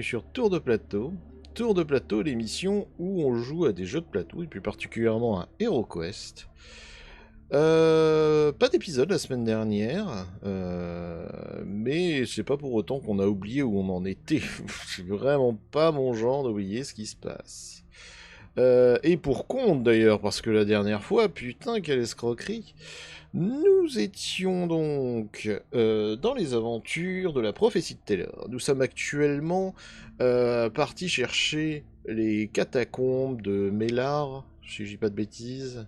sur Tour de Plateau. Tour de Plateau, l'émission où on joue à des jeux de plateau, et plus particulièrement à HeroQuest. Pas d'épisode la semaine dernière, mais c'est pas pour autant qu'on a oublié où on en était. C'est vraiment pas mon genre d'oublier ce qui se passe. Et pour compte d'ailleurs, parce que la dernière fois, putain, quelle escroquerie! Nous étions donc dans les aventures de la prophétie de Taylor. Nous sommes actuellement partis chercher les catacombes de Mélar, si je dis pas de bêtises.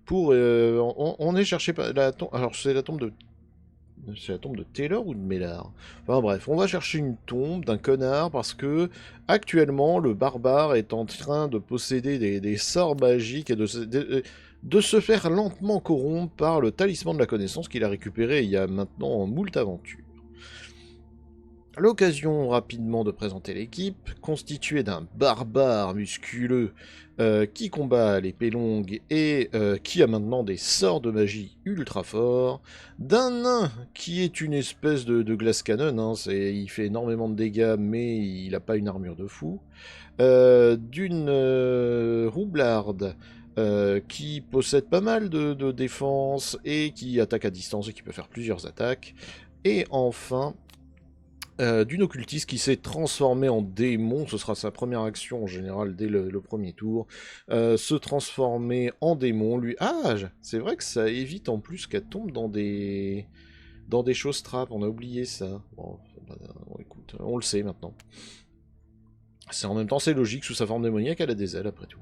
Pour, on est cherché la tombe. Alors c'est la tombe de Taylor ou de Mélar. Enfin bref, on va chercher une tombe d'un connard parce que actuellement le barbare est en train de posséder des sorts magiques et de se faire lentement corrompre par le talisman de la connaissance qu'il a récupéré il y a maintenant moult aventures. L'occasion rapidement de présenter l'équipe, constituée d'un barbare musculeux qui combat à l'épée longue et qui a maintenant des sorts de magie ultra forts, d'un nain qui est une espèce de glace cannon, hein, il fait énormément de dégâts mais il n'a pas une armure de fou, d'une roublarde qui possède pas mal de défense et qui attaque à distance et qui peut faire plusieurs attaques, et enfin d'une occultiste qui s'est transformée en démon. Ce sera sa première action en général dès le premier tour. Se transformer en démon, lui. Ah, c'est vrai que ça évite en plus qu'elle tombe dans des choses trappes. On a oublié ça. Bon, écoute, on le sait maintenant. En même temps, c'est logique, sous sa forme démoniaque, elle a des ailes après tout.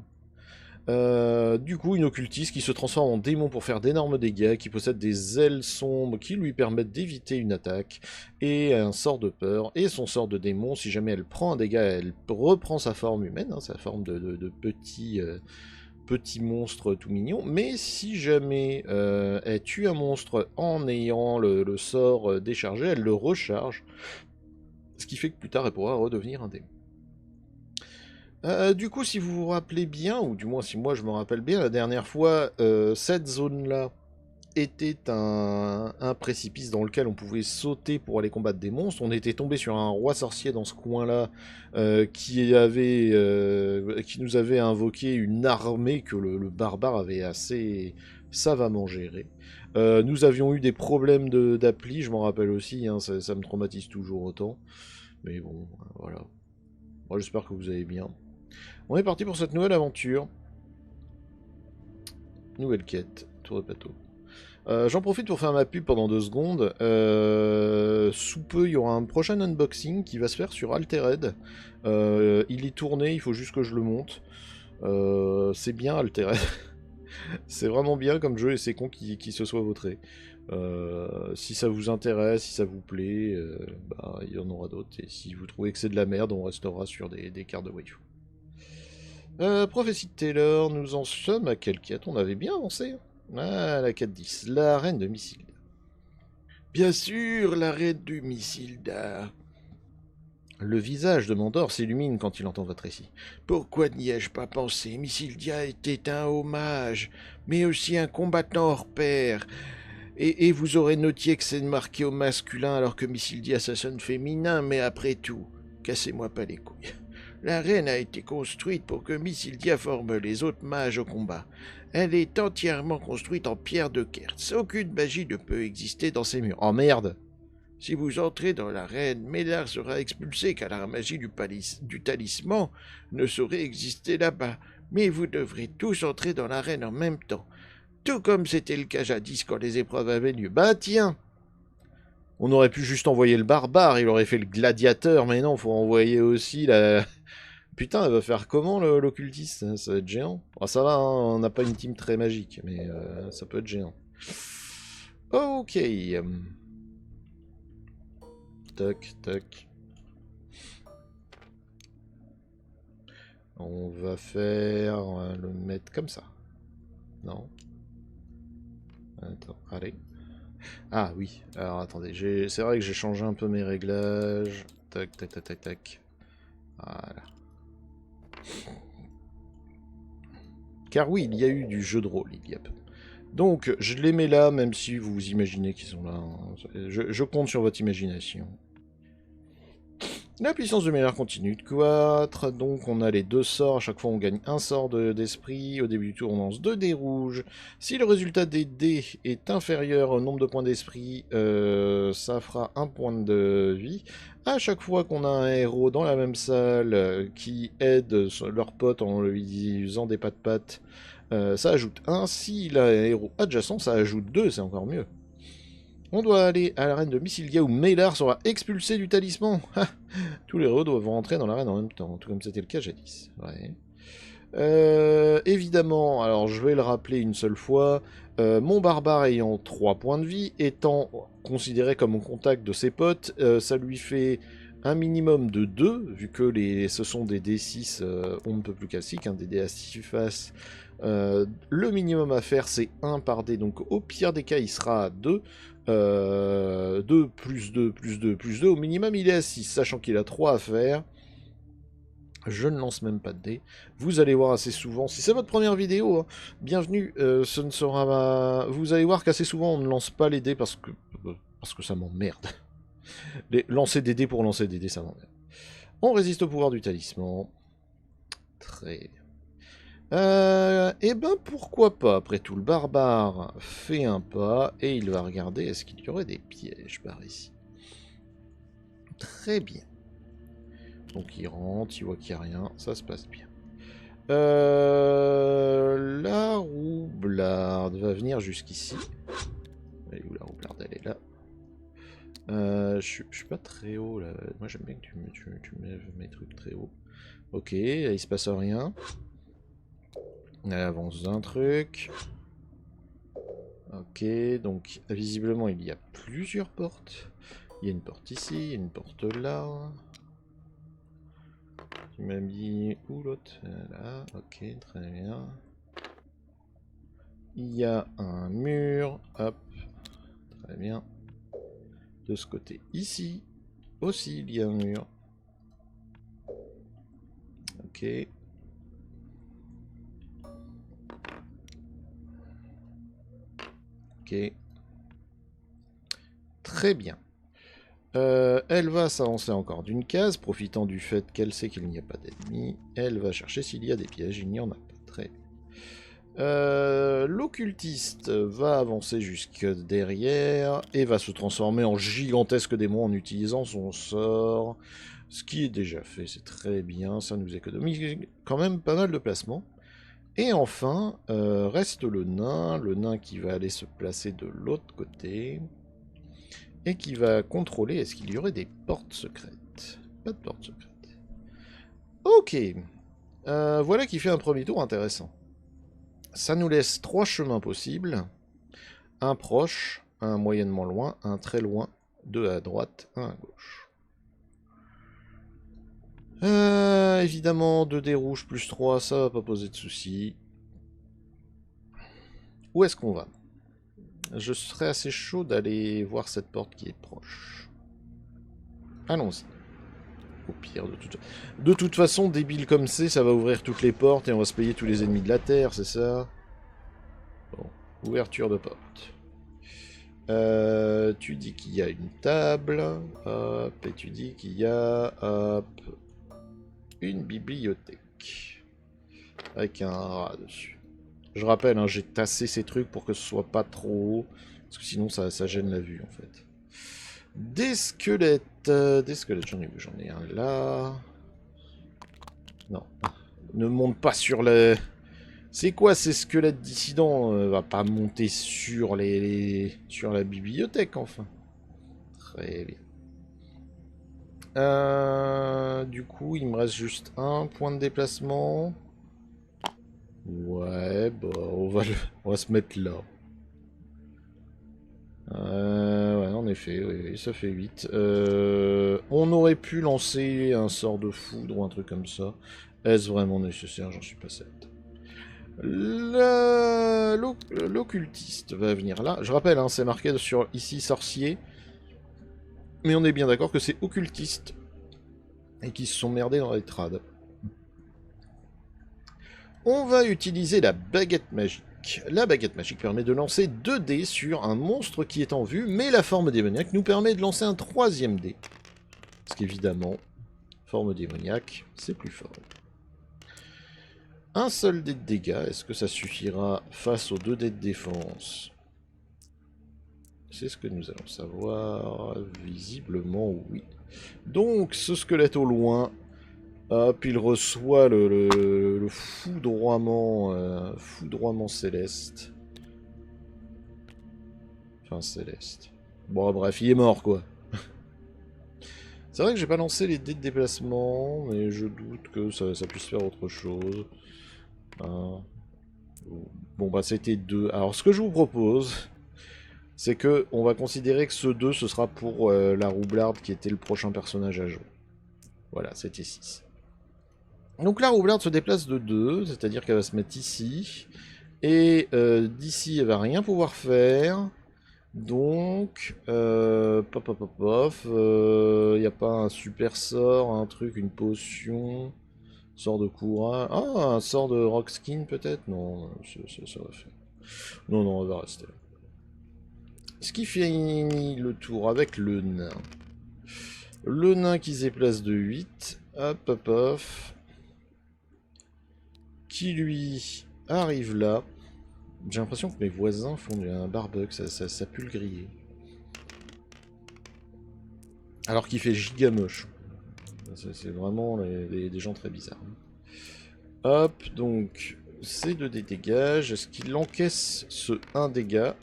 Du coup, une occultiste qui se transforme en démon pour faire d'énormes dégâts, qui possède des ailes sombres qui lui permettent d'éviter une attaque, et un sort de peur, et son sort de démon, si jamais elle prend un dégât, elle reprend sa forme humaine, hein, sa forme de petit monstre tout mignon, mais si jamais elle tue un monstre en ayant le sort déchargé, elle le recharge, ce qui fait que plus tard elle pourra redevenir un démon. Du coup, si vous vous rappelez bien, ou du moins si moi je me rappelle bien, la dernière fois, cette zone-là était un précipice dans lequel on pouvait sauter pour aller combattre des monstres. On était tombé sur un roi sorcier dans ce coin-là qui nous avait invoqué une armée que le barbare avait assez savamment gérée. Nous avions eu des problèmes d'appli, je m'en rappelle aussi, hein, ça me traumatise toujours autant. Mais bon, voilà. Moi j'espère que vous allez bien. On est parti pour cette nouvelle aventure. Nouvelle quête, tour de plateau. J'en profite pour faire ma pub pendant 2 secondes. Sous peu, il y aura un prochain unboxing qui va se faire sur Altered. Il est tourné, il faut juste que je le monte. C'est bien Altered. C'est vraiment bien comme jeu et c'est con qu'il se soit vautré. Si ça vous intéresse, si ça vous plaît, il y en aura d'autres. Et si vous trouvez que c'est de la merde, on restera sur des cartes de waifu. Prophétie de Taylor, nous en sommes à quelle quête? On avait bien avancé. Ah, la quête 10, la reine de Missilda. Bien sûr, la reine de Missilda. Le visage de Mandor s'illumine quand il entend votre récit. Pourquoi n'y ai-je pas pensé? Missildia était un hommage, mais aussi un combattant hors pair. Et vous aurez noté que c'est marqué au masculin alors que Missildia ça sonne féminin, mais après tout, cassez-moi pas les couilles. La reine a été construite pour que Missildia forme les autres mages au combat. Elle est entièrement construite en pierre de Kertz. Aucune magie ne peut exister dans ces murs. Oh merde! Si vous entrez dans l'arène, Mélar sera expulsé car la magie du talisman ne saurait exister là-bas. Mais vous devrez tous entrer dans l'arène en même temps. Tout comme c'était le cas jadis quand les épreuves avaient lieu. Bah tiens! On aurait pu juste envoyer le barbare, il aurait fait le gladiateur, mais non, faut envoyer aussi la... Putain, elle va faire comment l'occultiste? Ça va être géant. Ah, ça va, hein, on n'a pas une team très magique, mais ça peut être géant. Ok. Tac, tac. On va le mettre comme ça. Non. Attends, allez. Ah oui, alors attendez, c'est vrai que j'ai changé un peu mes réglages. Tac, tac, tac, tac, tac. Voilà. Car oui, il y a eu du jeu de rôle, il y a peu. Donc, je les mets là, même si vous imaginez qu'ils sont là. Hein. Je compte sur votre imagination. La puissance de Ménard continue de croître, donc on a les 2 sorts, à chaque fois on gagne un sort d'esprit, au début du tour on lance 2 dés rouges. Si le résultat des dés est inférieur au nombre de points d'esprit, ça fera 1 point de vie. À chaque fois qu'on a un héros dans la même salle qui aide leur pote en lui faisant des pattes-pattes, ça ajoute 1. S'il a un héros adjacent, ça ajoute 2, c'est encore mieux. On doit aller à l'arène de Mysilia où Mélar sera expulsé du talisman. Tous les héros doivent rentrer dans l'arène en même temps, tout comme c'était le cas jadis. Ouais. Évidemment, alors je vais le rappeler une seule fois, mon barbare ayant 3 points de vie, étant considéré comme au contact de ses potes, ça lui fait un minimum de 2, vu que ce sont des D6 on ne peut plus classiques, des dés à 6 faces. Le minimum à faire c'est 1 par dé, donc au pire des cas il sera à 2. 2 plus 2 plus 2 plus 2, au minimum il est à 6, sachant qu'il a 3 à faire. Je ne lance même pas de dés. Vous allez voir assez souvent, si c'est votre première vidéo, hein, bienvenue, ce ne sera... Vous allez voir qu'assez souvent on ne lance pas les dés parce que ça m'emmerde. Lancer des dés pour lancer des dés, ça m'emmerde. On résiste au pouvoir du talisman. Très bien. Eh ben pourquoi pas, après tout, le barbare fait un pas et il va regarder est-ce qu'il y aurait des pièges par ici. Très bien. Donc il rentre, il voit qu'il n'y a rien, ça se passe bien. La roublarde va venir jusqu'ici. Elle est où la roublarde? Elle est là. Je suis pas très haut là, moi j'aime bien que tu mets mes trucs très haut. Ok, là, il se passe rien. Elle avance d'un truc. Ok, donc visiblement il y a plusieurs portes. Il y a une porte ici, il y a une porte là. Tu m'as mis où l'autre? Là, ok, très bien. Il y a un mur, hop, très bien. De ce côté ici, aussi il y a un mur. Ok. Ok. Très bien. Elle va s'avancer encore d'une case, profitant du fait qu'elle sait qu'il n'y a pas d'ennemis. Elle va chercher s'il y a des pièges, il n'y en a pas. Très bien. L'occultiste va avancer jusque derrière et va se transformer en gigantesque démon en utilisant son sort. Ce qui est déjà fait, c'est très bien, ça nous économise quand même pas mal de placements. Et enfin, reste le nain qui va aller se placer de l'autre côté. Et qui va contrôler est-ce qu'il y aurait des portes secrètes. Pas de portes secrètes. Ok. Voilà qui fait un premier tour intéressant. Ça nous laisse 3 chemins possibles. Un proche, un moyennement loin, un très loin, 2 à droite, 1 à gauche. Évidemment, 2 dés rouges plus 3, ça va pas poser de soucis. Où est-ce qu'on va? Je serais assez chaud d'aller voir cette porte qui est proche. Allons-y. Au pire, de toute façon, débile comme c'est, ça va ouvrir toutes les portes et on va se payer tous les ennemis de la Terre, c'est ça? Bon, ouverture de porte. Tu dis qu'il y a une table, hop, et tu dis qu'il y a, hop, une bibliothèque. Avec un rat dessus. Je rappelle, hein, j'ai tassé ces trucs pour que ce soit pas trop haut, parce que sinon ça gêne la vue en fait. Des squelettes, j'en ai un là. Non, ne monte pas sur les... C'est quoi ces squelettes dissidents? Va pas monter sur sur la bibliothèque enfin. Très bien. Du coup, il me reste juste un point de déplacement. Ouais, bah on va se mettre là. Ouais, en effet, oui, ça fait 8. On aurait pu lancer un sort de foudre ou un truc comme ça. Est-ce vraiment nécessaire? J'en suis pas certain. L'occultiste va venir là. Je rappelle, hein, c'est marqué sur ici sorcier. Mais on est bien d'accord que c'est occultiste. Et qu'ils se sont merdés dans les trades. On va utiliser la baguette magique. La baguette magique permet de lancer 2 dés sur un monstre qui est en vue, mais la forme démoniaque nous permet de lancer un 3e dé. Parce qu'évidemment, Forme démoniaque, c'est plus fort. Un seul dé de dégâts, est-ce que ça suffira face aux 2 dés de défense? C'est ce que nous allons savoir. Visiblement, oui. Donc, ce squelette au loin, hop, il reçoit le foudroiement, foudroiement céleste. Enfin, céleste. Bon, bref, il est mort, quoi. C'est vrai que j'ai pas lancé les dés de déplacement, mais je doute que ça puisse faire autre chose. Bon, bah, c'était 2. Alors, ce que je vous propose, c'est que on va considérer que ce 2, ce sera pour la roublarde qui était le prochain personnage à jouer. Voilà, c'était 6. Donc la roublarde se déplace de 2, c'est-à-dire qu'elle va se mettre ici. Et d'ici, elle va rien pouvoir faire. Donc, pop, pop, pop, pop, y a pas un super sort, un truc, une potion, sort de courage. Ah, un sort de rock skin peut-être? Non, ça va faire. Non, non, on va rester là. Ce qui finit le tour avec le nain. Le nain qui se déplace de 8. Hop, hop, hop. Qui lui arrive là. J'ai l'impression que mes voisins font un barbecue, ça pue le griller. Alors qu'il fait giga moche. C'est vraiment des gens très bizarres. Hop, donc, ces 2 dés dégagent. Est-ce qu'il encaisse ce 1 dégât?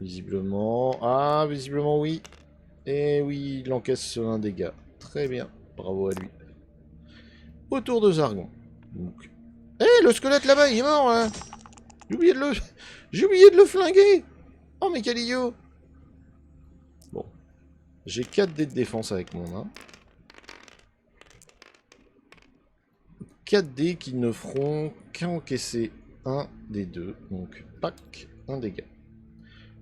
Visiblement. Ah, visiblement oui. Et oui, il encaisse ce 1 dégât. Très bien, bravo à lui. Autour de Zargon. Donc... Eh, le squelette là-bas, il est mort, hein. J'ai oublié de le flinguer. Oh, mais quel idiot. Bon. J'ai 4 dés de défense avec mon nain. 4 dés qui ne feront qu'encaisser un des 2. Donc, pack, 1 dégât.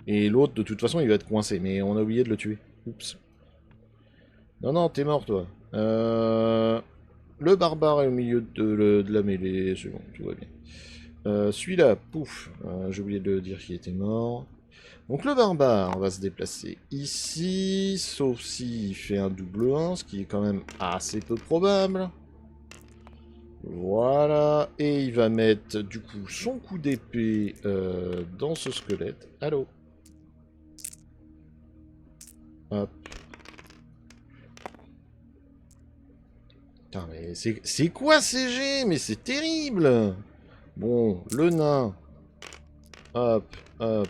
Et l'autre, de toute façon, il va être coincé. Mais on a oublié de le tuer. Oups. Non, non, t'es mort, toi. Le barbare est au milieu de la mêlée. C'est bon, tout va bien. Celui-là, pouf. J'ai oublié de dire qu'il était mort. Donc le barbare va se déplacer ici. Sauf s'il fait un double 1, ce qui est quand même assez peu probable. Voilà. Et il va mettre, du coup, son coup d'épée dans ce squelette. Allô? Hop. Putain, mais c'est quoi CG? Mais c'est terrible! Bon, le nain. Hop, hop.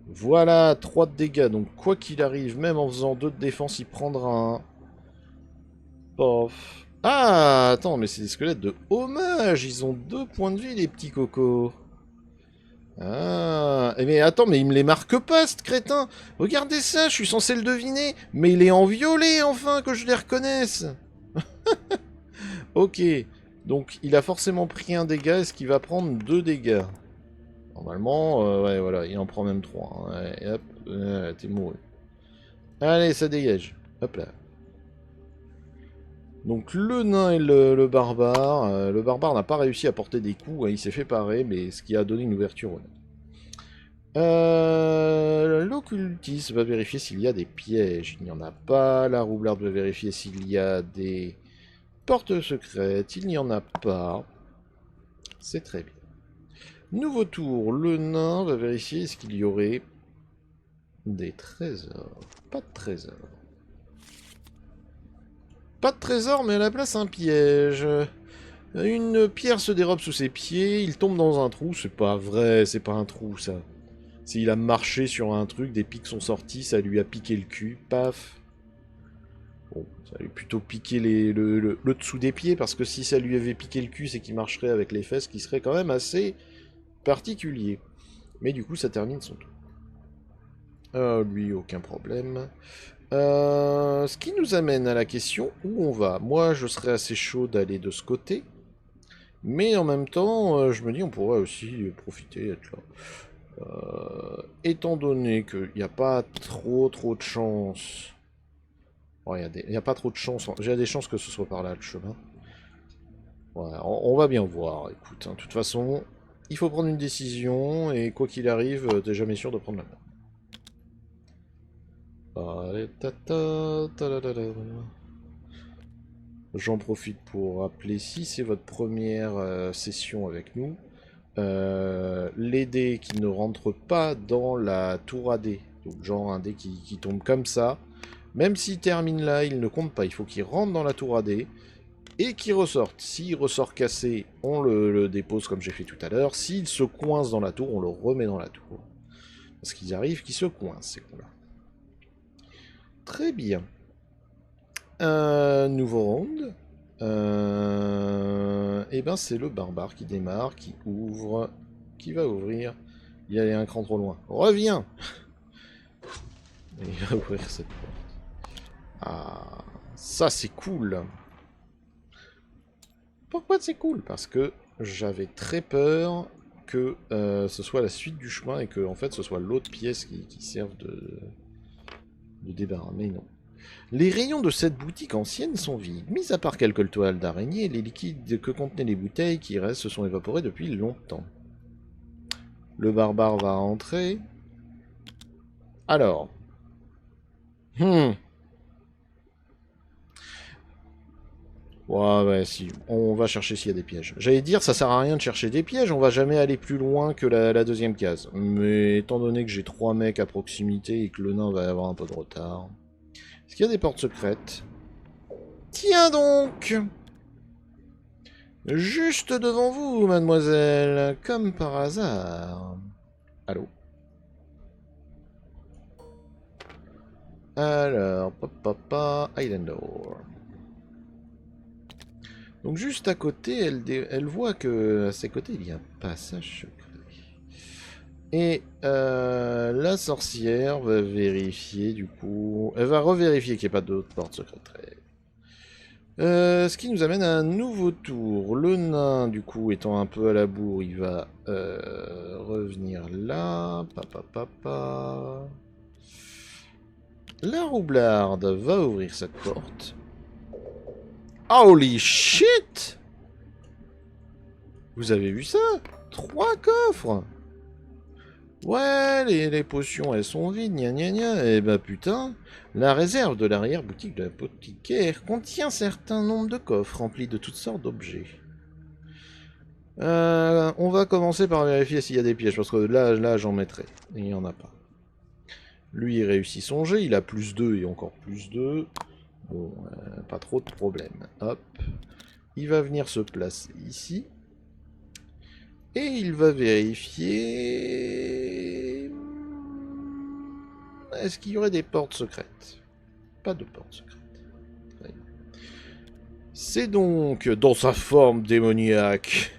Voilà, 3 de dégâts. Donc, quoi qu'il arrive, même en faisant 2 de défense, il prendra un. Pof. Ah, attends, mais c'est des squelettes de hommage. Ils ont 2 points de vie, les petits cocos. Ah, mais attends, mais il me les marque pas, ce crétin. Regardez ça, je suis censé le deviner. Mais il est en violet, enfin, que je les reconnaisse. Ok, donc il a forcément pris un dégât. Est-ce qu'il va prendre 2 dégâts? Normalement, ouais, voilà, il en prend même 3. Hein. Ouais, et hop, t'es mouru. Allez, ça dégage. Hop là. Donc le nain et le barbare. Le barbare n'a pas réussi à porter des coups, hein, il s'est fait parer, mais ce qui a donné une ouverture au nain. L'occultiste va vérifier s'il y a des pièges. Il n'y en a pas. La roublarde va vérifier s'il y a des portes secrètes. Il n'y en a pas. C'est très bien. Nouveau tour. Le nain va vérifier est-ce qu'il y aurait des trésors. Pas de trésors. Pas de trésor, mais à la place un piège. Une pierre se dérobe sous ses pieds, il tombe dans un trou. C'est pas vrai, c'est pas un trou ça. S'il a marché sur un truc, des pics sont sortis, ça lui a piqué le cul, paf. Bon, ça lui a plutôt piqué le dessous des pieds, parce que si ça lui avait piqué le cul, c'est qu'il marcherait avec les fesses, qui serait quand même assez particulier. Mais du coup, ça termine son tour. Lui, aucun problème. Ce qui nous amène à la question où on va. Moi, je serais assez chaud d'aller de ce côté. Mais en même temps, je me dis on pourrait aussi profiter d'être là. Étant donné qu'il n'y a pas trop de chance. Bon, il n'y a pas trop de chance. J'ai des chances que ce soit par là le chemin. Ouais, on va bien voir. Écoute, hein, de toute façon, il faut prendre une décision. Et quoi qu'il arrive, t'es jamais sûr de prendre la main. Allez, tata, tadadada. J'en profite pour rappeler, si c'est votre première session avec nous, les dés qui ne rentrent pas dans la tour à dés, donc genre un dé qui tombe comme ça, même s'il termine là, il ne compte pas, il faut qu'il rentre dans la tour à dés et qu'il ressorte. S'il ressort cassé, on le dépose comme j'ai fait tout à l'heure. S'il se coince dans la tour, on le remet dans la tour. Parce qu'ils arrivent qu'ils se coincent, ces cons-là. Très bien. Nouveau round. Et ben c'est le barbare qui démarre, qui ouvre, qui va ouvrir. Il allait un cran trop loin. Reviens. Et il va ouvrir cette porte. Ah, ça c'est cool. Pourquoi c'est cool? Parce que j'avais très peur que ce soit la suite du chemin et que en fait ce soit l'autre pièce qui serve de débarras. Mais non. Les rayons de cette boutique ancienne sont vides. Mis à part quelques toiles d'araignée, les liquides que contenaient les bouteilles qui restent se sont évaporés depuis longtemps. Le barbare va rentrer. Alors. Ouais, si. On va chercher s'il y a des pièges. J'allais dire, ça sert à rien de chercher des pièges, on va jamais aller plus loin que la deuxième case. Mais étant donné que j'ai 3 mecs à proximité et que le nain va avoir un peu de retard... Est-ce qu'il y a des portes secrètes? Tiens donc! Juste devant vous, mademoiselle, comme par hasard. Allô? Alors, papa, Island Door. Donc juste à côté, elle voit que à ses côtés, il y a un passage secret. Et la sorcière va vérifier, du coup... Elle va revérifier qu'il n'y ait pas d'autres portes secrètes. Ce qui nous amène à un nouveau tour. Le nain, du coup, étant un peu à la bourre, il va revenir là. Papa. La roublarde va ouvrir cette porte. Holy shit! Vous avez vu ça? 3 coffres! Ouais, les potions, elles sont vides, gna gna gna. Eh bah putain, la réserve de l'arrière-boutique de l'apothicaire contient un certain nombre de coffres remplis de toutes sortes d'objets. On va commencer par vérifier s'il y a des pièges, parce que là j'en mettrai. Et il n'y en a pas. Lui, il réussit son jet, il a +2 et encore +2. Bon, pas trop de problème. Hop. Il va venir se placer ici. Et il va vérifier... Est-ce qu'il y aurait des portes secrètes? Pas de portes secrètes. C'est donc dans sa forme démoniaque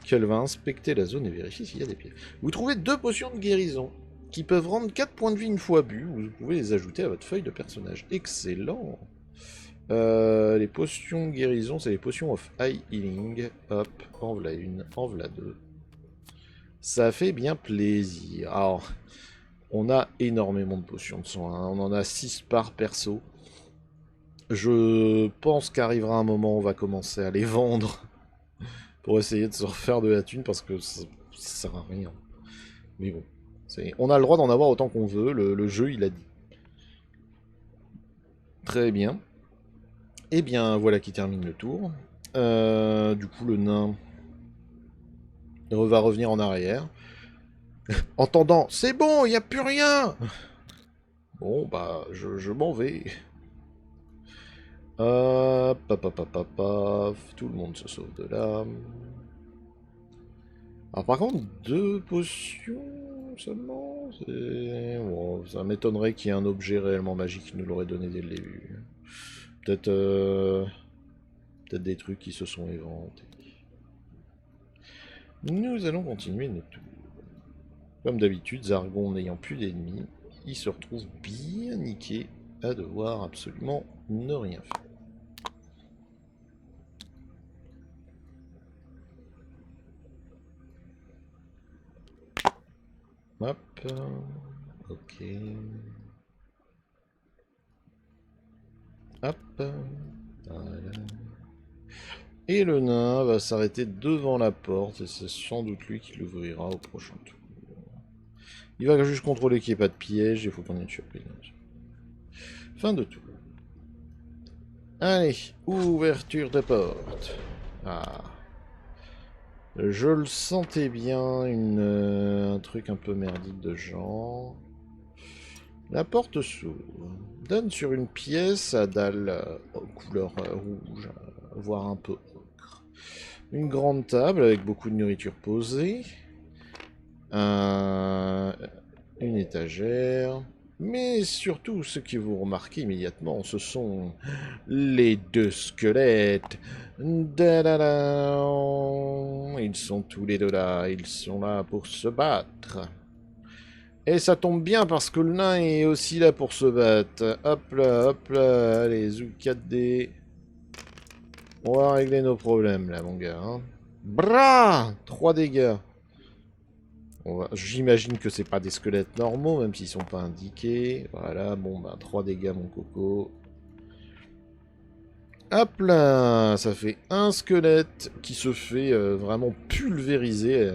qu'elle va inspecter la zone et vérifier s'il y a des pièges. Vous trouvez 2 potions de guérison qui peuvent rendre 4 points de vie une fois bu. Vous pouvez les ajouter à votre feuille de personnage. Excellent. Les potions de guérison, c'est les potions of high healing. Hop, en voilà une, en voilà 2. Ça fait bien plaisir. Alors, on a énormément de potions de soins. Hein. On en a 6 par perso. Je pense qu'arrivera un moment où on va commencer à les vendre pour essayer de se refaire de la thune parce que ça sert à rien. Mais bon, on a le droit d'en avoir autant qu'on veut. Le jeu, il a dit. Très bien. Eh bien, voilà qui termine le tour. Du coup, le nain va revenir en arrière. Entendant, c'est bon, il n'y a plus rien. Bon, bah, je m'en vais. Hop, tout le monde se sauve de là. Alors par contre, 2 potions seulement, bon, ça m'étonnerait qu'il y ait un objet réellement magique qui nous l'aurait donné dès le début. Peut-être des trucs qui se sont inventés. Nous allons continuer notre tour. Comme d'habitude, Zargon n'ayant plus d'ennemis, il se retrouve bien niqué à devoir absolument ne rien faire. Hop, ok. Hop, voilà. Et le nain va s'arrêter devant la porte, et c'est sans doute lui qui l'ouvrira au prochain tour. Il va juste contrôler qu'il n'y ait pas de piège, il faut qu'on ait une surprise. Fin de tour. Allez, ouverture de porte. Ah. Je le sentais bien, un truc un peu merdique de genre. La porte s'ouvre. Donne sur une pièce à dalle couleur rouge, voire un peu ocre. Une grande table avec beaucoup de nourriture posée. Une étagère. Mais surtout, ce que vous remarquez immédiatement, ce sont les deux squelettes. Da-da-da. Ils sont tous les deux là, ils sont là pour se battre. Et ça tombe bien parce que le nain est aussi là pour se battre. Hop là, allez, zou 4D. On va régler nos problèmes là, mon gars. Hein. Bra 3 dégâts. J'imagine que c'est pas des squelettes normaux, même s'ils sont pas indiqués. Voilà, bon, bah 3 dégâts, mon coco. Hop là, ça fait un squelette qui se fait vraiment pulvériser.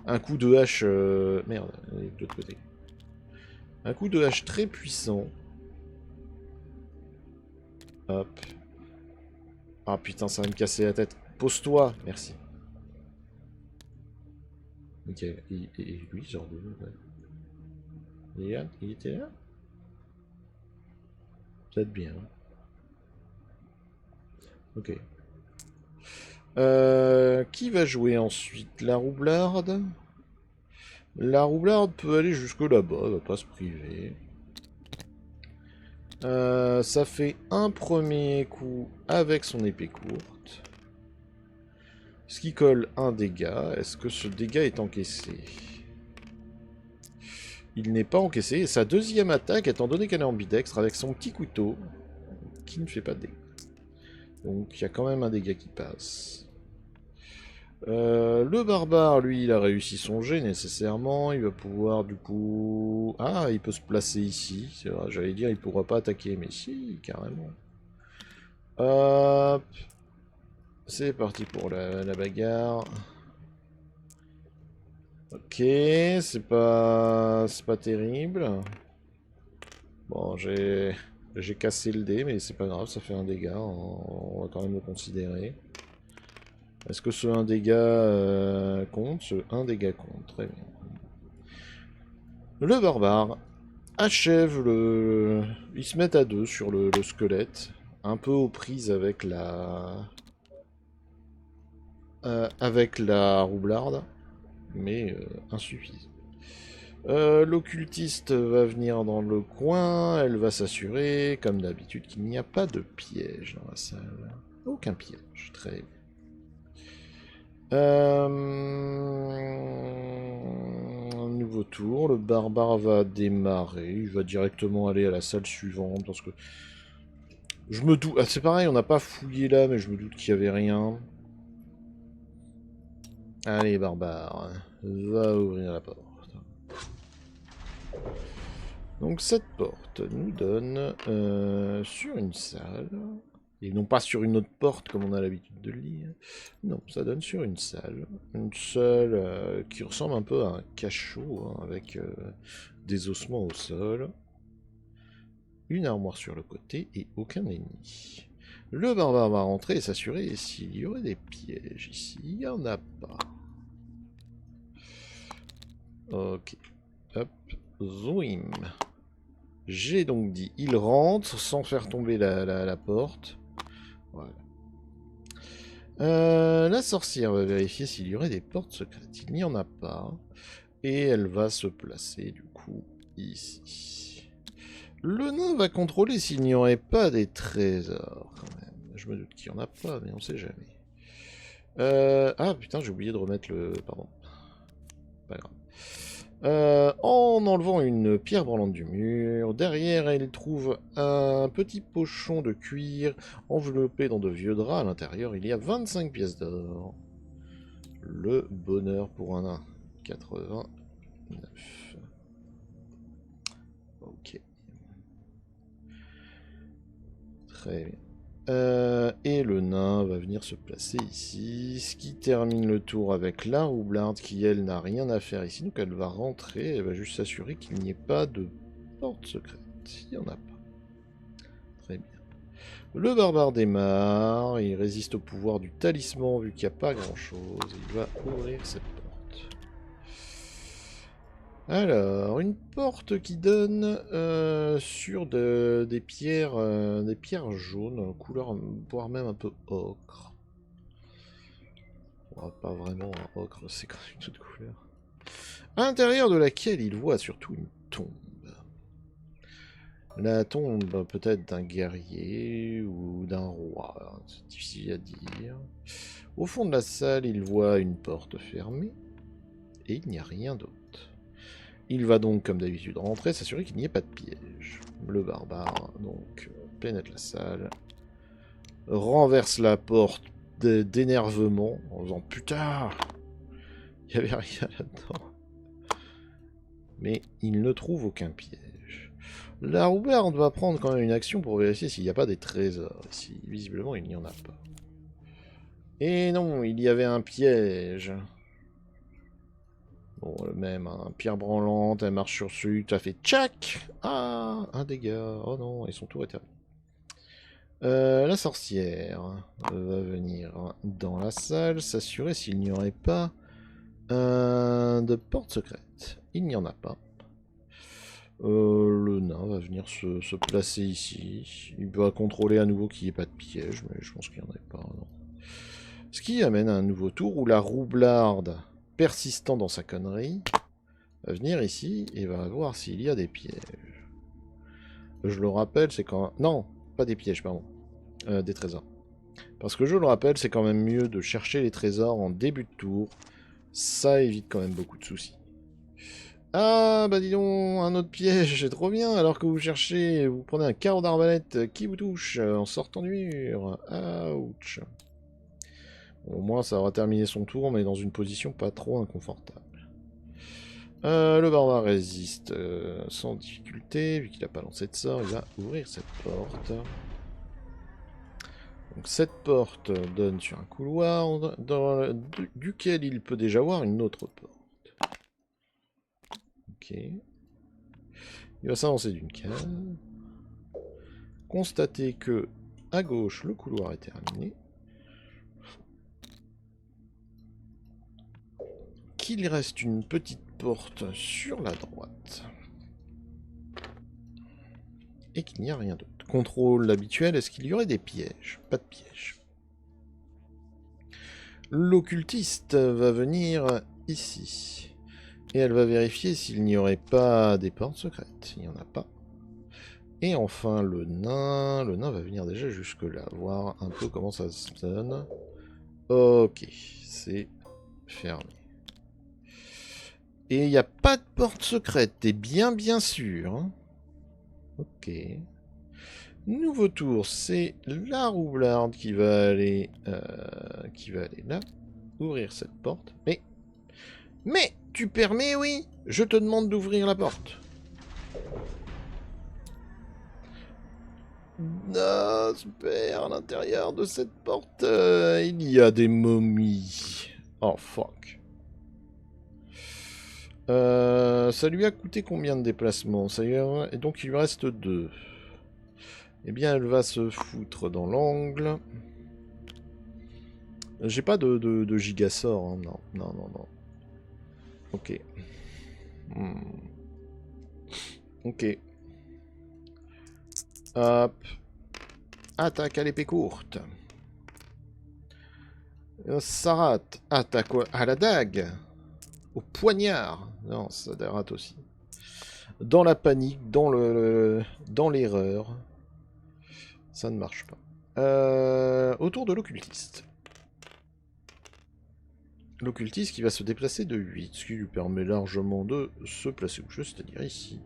Un coup de hache... merde, de l'autre côté. Un coup de hache très puissant. Hop. Ah putain, ça va me casser la tête. Pose-toi, merci. Ok, et lui, genre de... Il était là? Peut-être bien. Ok. Qui va jouer ensuite? La roublarde? La roublarde peut aller jusque là-bas, elle va pas se priver. Ça fait un premier coup avec son épée courte. Ce qui colle un dégât. Est-ce que ce dégât est encaissé? Il n'est pas encaissé. Et sa deuxième attaque, étant donné qu'elle est ambidextre, avec son petit couteau, qui ne fait pas de dégâts. Donc il y a quand même un dégât qui passe. Le barbare, lui, il a réussi son jet nécessairement. Il va pouvoir du coup... Ah, il peut se placer ici. C'est vrai, j'allais dire, il pourra pas attaquer, mais si, carrément. Hop. C'est parti pour la bagarre. Ok, c'est pas terrible. Bon, j'ai cassé le dé, mais c'est pas grave, ça fait un dégât. On va quand même le considérer. Est-ce que ce 1 dégât compte? Ce 1 dégât compte, très bien. Le barbare achève le... Ils se mettent à deux sur le squelette, un peu aux prises avec la roublarde, mais insuffisant. L'occultiste va venir dans le coin, elle va s'assurer, comme d'habitude, qu'il n'y a pas de piège dans la salle. Aucun piège, très bien. Un nouveau tour, le barbare va démarrer, il va directement aller à la salle suivante parce que je me doute, ah, c'est pareil, on n'a pas fouillé là, mais je me doute qu'il n'y avait rien. Allez barbare, va ouvrir la porte. Donc cette porte nous donne sur une salle. Et non pas sur une autre porte comme on a l'habitude de le lire. Non, ça donne sur une salle. Une salle qui ressemble un peu à un cachot, hein, avec des ossements au sol. Une armoire sur le côté et aucun ennemi. Le barbare va rentrer et s'assurer s'il y aurait des pièges ici. Il n'y en a pas. Ok. Hop. Zoom. J'ai donc dit, il rentre sans faire tomber la porte. Voilà. La sorcière va vérifier s'il y aurait des portes secrètes. Il n'y en a pas. Et elle va se placer, du coup, ici. Le nain va contrôler s'il n'y aurait pas des trésors, quand même. Je me doute qu'il n'y en a pas, mais on sait jamais. Ah, putain, j'ai oublié de remettre le... Pardon. Pas grave. En enlevant une pierre branlante du mur, derrière elle trouve un petit pochon de cuir enveloppé dans de vieux draps. À l'intérieur, il y a 25 pièces d'or. Le bonheur pour un nain. 89. Ok. Très bien. Et le nain va venir se placer ici, ce qui termine le tour avec la roublarde qui, elle, n'a rien à faire ici. Donc elle va rentrer, elle va juste s'assurer qu'il n'y ait pas de porte secrète. Il n'y en a pas. Le barbare démarre, il résiste au pouvoir du talisman vu qu'il n'y a pas grand chose. Il va ouvrir cette porte. Alors, une porte qui donne sur des pierres jaunes, couleur voire même un peu ocre. Oh, pas vraiment un ocre, c'est quand même une autre couleur. À l'intérieur de laquelle il voit surtout une tombe. La tombe peut-être d'un guerrier ou d'un roi, c'est difficile à dire. Au fond de la salle, il voit une porte fermée et il n'y a rien d'autre. Il va donc, comme d'habitude, rentrer, s'assurer qu'il n'y ait pas de piège. Le barbare, donc, pénètre la salle, renverse la porte d'énervement en faisant « Putain, il n'y avait rien là-dedans ». Mais il ne trouve aucun piège. La roubarde va prendre quand même une action pour vérifier s'il n'y a pas des trésors ici. Visiblement, il n'y en a pas. Et non, il y avait un piège. Bon, même, hein, pierre branlante, elle marche sur dessus, tu as fait tchac. Ah, un dégât. Oh non, et son tour est terminé. La sorcière va venir dans la salle, s'assurer s'il n'y aurait pas de porte secrète. Il n'y en a pas. Le nain va venir se placer ici. Il va contrôler à nouveau qu'il n'y ait pas de piège, mais je pense qu'il n'y en a pas. Non. Ce qui amène à un nouveau tour où la roublarde, persistant dans sa connerie, va venir ici et va voir s'il y a des pièges. Je le rappelle, c'est quand... Non, pas des pièges, pardon. Des trésors. Parce que je le rappelle, c'est quand même mieux de chercher les trésors en début de tour. Ça évite quand même beaucoup de soucis. Ah, bah dis donc, un autre piège, c'est trop bien. Alors que vous cherchez, vous prenez un carreau d'arbalète qui vous touche en sortant du mur. Ouch. Au moins, ça aura terminé son tour, mais dans une position pas trop inconfortable. Le barbare résiste sans difficulté, vu qu'il n'a pas lancé de sort, il va ouvrir cette porte. Donc cette porte donne sur un couloir duquel il peut déjà voir une autre porte. Ok. Il va s'avancer d'une case. Constater que à gauche le couloir est terminé. Qu'il reste une petite porte sur la droite. Et qu'il n'y a rien d'autre. Contrôle habituel, est-ce qu'il y aurait des pièges? Pas de pièges. L'occultiste va venir ici. Et elle va vérifier s'il n'y aurait pas des portes secrètes. Il n'y en a pas. Et enfin, le nain va venir déjà jusque-là, voir un peu comment ça se donne. Ok, c'est fermé. Et il n'y a pas de porte secrète, t'es bien sûr. Hein. Ok. Nouveau tour, c'est la roublarde qui va aller là, ouvrir cette porte. Mais tu permets, oui? Je te demande d'ouvrir la porte. Ah, super, à l'intérieur de cette porte, il y a des momies. Oh, fuck. Ça lui a coûté combien de déplacements? Et donc il lui reste 2. Eh bien, elle va se foutre dans l'angle. J'ai pas de gigasort, hein. Non. Ok. Ok. Hop. Attaque à l'épée courte. Sarat. Attaque à la dague. Au poignard. Non, ça rate aussi. Dans la panique, dans l'erreur. Ça ne marche pas. Autour de l'occultiste. L'occultiste qui va se déplacer de 8, ce qui lui permet largement de se placer où je veux, c'est-à-dire ici.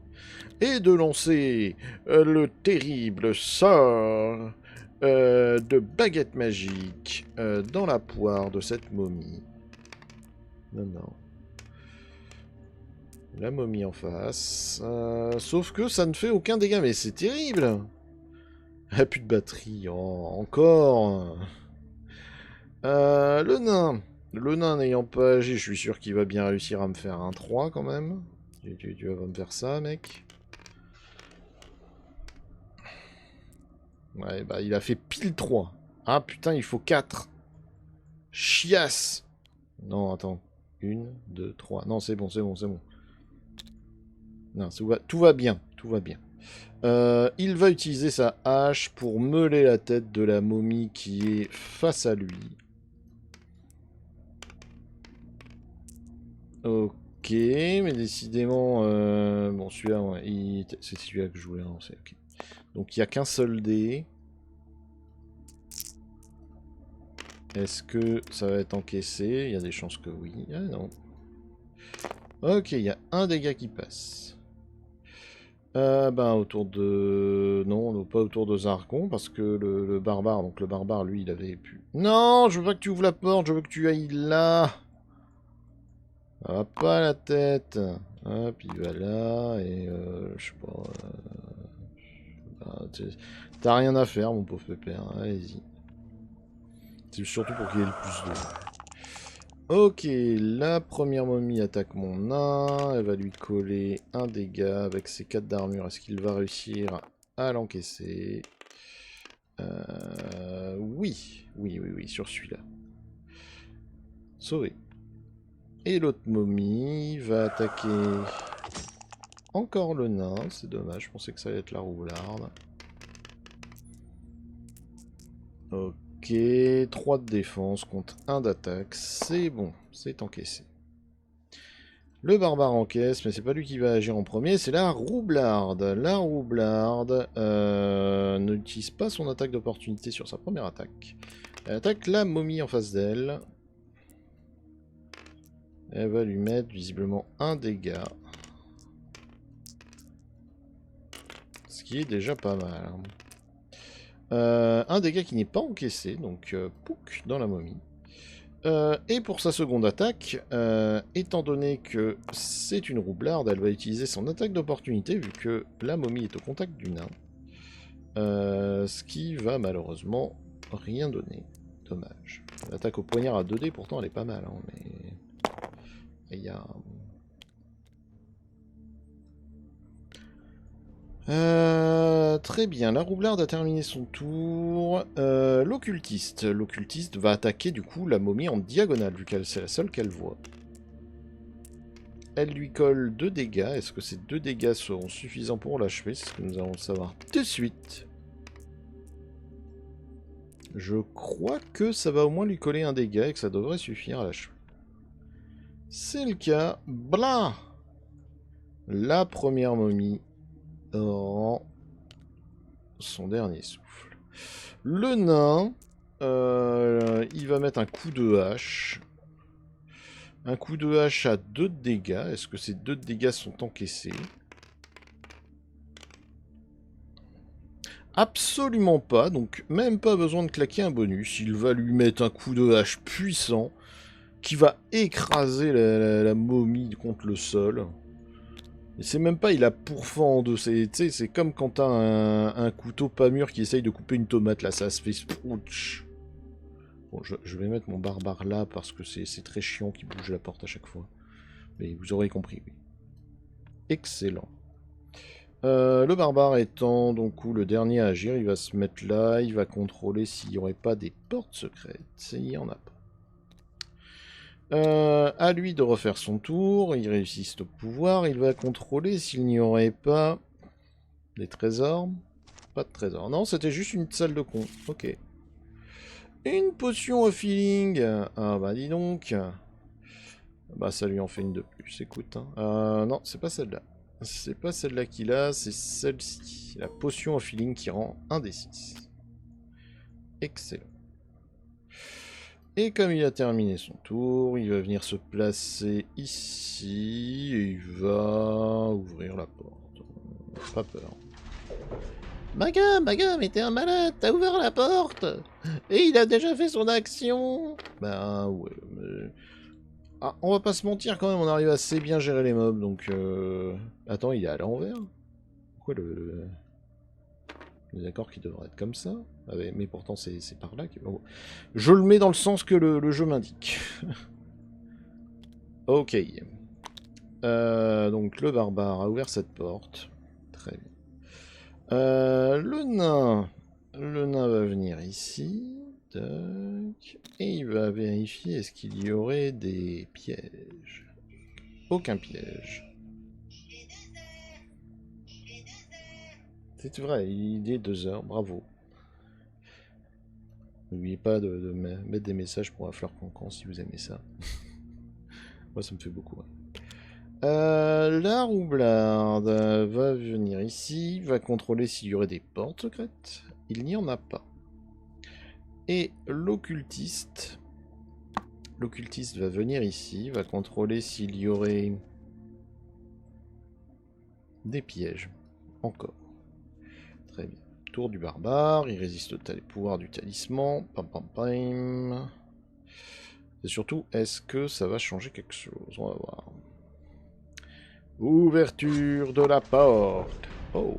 Et de lancer le terrible sort de baguette magique dans la poire de cette momie. Non. La momie en face. Sauf que ça ne fait aucun dégât, mais c'est terrible. Elle a plus de batterie. Oh, encore. Le nain. Le nain n'ayant pas agi, je suis sûr qu'il va bien réussir à me faire un 3 quand même. Tu vas me faire ça, mec. Ouais, bah il a fait pile 3. Ah putain, il faut 4. Chiasse. Non, attends. 1, 2, 3. Non, c'est bon, c'est bon, c'est bon. Non, tout va bien, tout va bien. Il va utiliser sa hache pour meuler la tête de la momie qui est face à lui. Ok, mais décidément... Bon, celui-là, ouais, c'est celui-là que je voulais lancer. Okay. Donc, il n'y a qu'un seul dé. Est-ce que ça va être encaissé? Il y a des chances que oui. Ah non. Ok, il y a un dégât qui passe. Ben, autour de... Non, pas autour de Zargon, parce que le barbare, donc le barbare, lui, il avait pu... Non, je veux pas que tu ouvres la porte, je veux que tu ailles là. Ça va pas la tête. Hop, il va là, et je sais pas... T'as rien à faire, mon pauvre pépère, allez-y. C'est surtout pour qu'il y ait le plus de... Ok, la première momie attaque mon nain. Elle va lui coller un dégât avec ses 4 d'armure. Est-ce qu'il va réussir à l'encaisser? Oui. Oui, sur celui-là. Sauvé. Et l'autre momie va attaquer encore le nain. C'est dommage, je pensais que ça allait être la roublarde. Ok, 3 de défense contre 1 d'attaque. C'est bon, c'est encaissé. Le barbare encaisse, mais c'est pas lui qui va agir en premier, c'est la roublarde. La roublarde n'utilise pas son attaque d'opportunité sur sa première attaque. Elle attaque la momie en face d'elle. Elle va lui mettre visiblement un dégât. Ce qui est déjà pas mal. Un dégât qui n'est pas encaissé, donc pouc dans la momie. Et pour sa seconde attaque, étant donné que c'est une roublarde, elle va utiliser son attaque d'opportunité vu que la momie est au contact du nain. Ce qui va malheureusement rien donner. Dommage. L'attaque au poignard à 2D, pourtant elle est pas mal, hein, mais... Il y a... très bien, la roublarde a terminé son tour. L'occultiste. L'occultiste va attaquer du coup la momie en diagonale, vu qu'elle c'est la seule qu'elle voit. Elle lui colle 2 dégâts. Est-ce que ces 2 dégâts seront suffisants pour l'achever? C'est ce que nous allons le savoir tout de suite. Je crois que ça va au moins lui coller un dégât et que ça devrait suffire à l'achever. C'est le cas. Blah! La première momie rend son dernier souffle. Le nain, il va mettre un coup de hache. Un coup de hache à 2 de dégâts. Est-ce que ces 2 dégâts sont encaissés? Absolument pas, donc même pas besoin de claquer un bonus. Il va lui mettre un coup de hache puissant qui va écraser la momie contre le sol. Et c'est même pas, il a pourfend en deux. C'est comme quand t'as un couteau pas mûr qui essaye de couper une tomate. Là, ça se fait... Ouch. Bon, je vais mettre mon barbare là parce que c'est très chiant qu'il bouge la porte à chaque fois. Mais vous aurez compris, oui. Excellent. Le barbare étant donc le dernier à agir, il va se mettre là, il va contrôler s'il n'y aurait pas des portes secrètes. Il n'y en a pas. À lui de refaire son tour, il réussit au pouvoir, il va contrôler s'il n'y aurait pas des trésors. Pas de trésors. Non, c'était juste une salle de con. Ok. Une potion au feeling. Ah bah dis donc. Bah ça lui en fait une de plus, écoute. Hein. Non, c'est pas celle-là. C'est pas celle-là qu'il a, c'est celle-ci. La potion au feeling qui rend 1 des 6. Excellent. Et comme il a terminé son tour, il va venir se placer ici et il va ouvrir la porte. Pas peur. Maga, mais t'es un malade, t'as ouvert la porte et il a déjà fait son action. Ben ouais, mais... Ah, on va pas se mentir quand même, on arrive assez bien à gérer les mobs, donc... Attends, il est à l'envers? Pourquoi le... D'accord qu'il devrait être comme ça. Ah mais pourtant c'est par là que... Oh. Je le mets dans le sens que le jeu m'indique. Ok. Donc le barbare a ouvert cette porte. Très bien. Le nain Le nain va venir ici. Tac. Et il va vérifier est-ce qu'il y aurait des pièges. Aucun piège. C'est vrai, il est 2 heures, bravo. N'oubliez pas de mettre des messages pour la fleur cancan si vous aimez ça. Moi, ça me fait beaucoup. La roublarde va venir ici, va contrôler s'il y aurait des portes secrètes. Il n'y en a pas. Et l'occultiste va venir ici, va contrôler s'il y aurait des pièges. Encore. Très bien. Tour du barbare, il résiste au pouvoir du talisman. Pam pam pam. Et surtout, est-ce que ça va changer quelque chose? On va voir. Ouverture de la porte. Oh.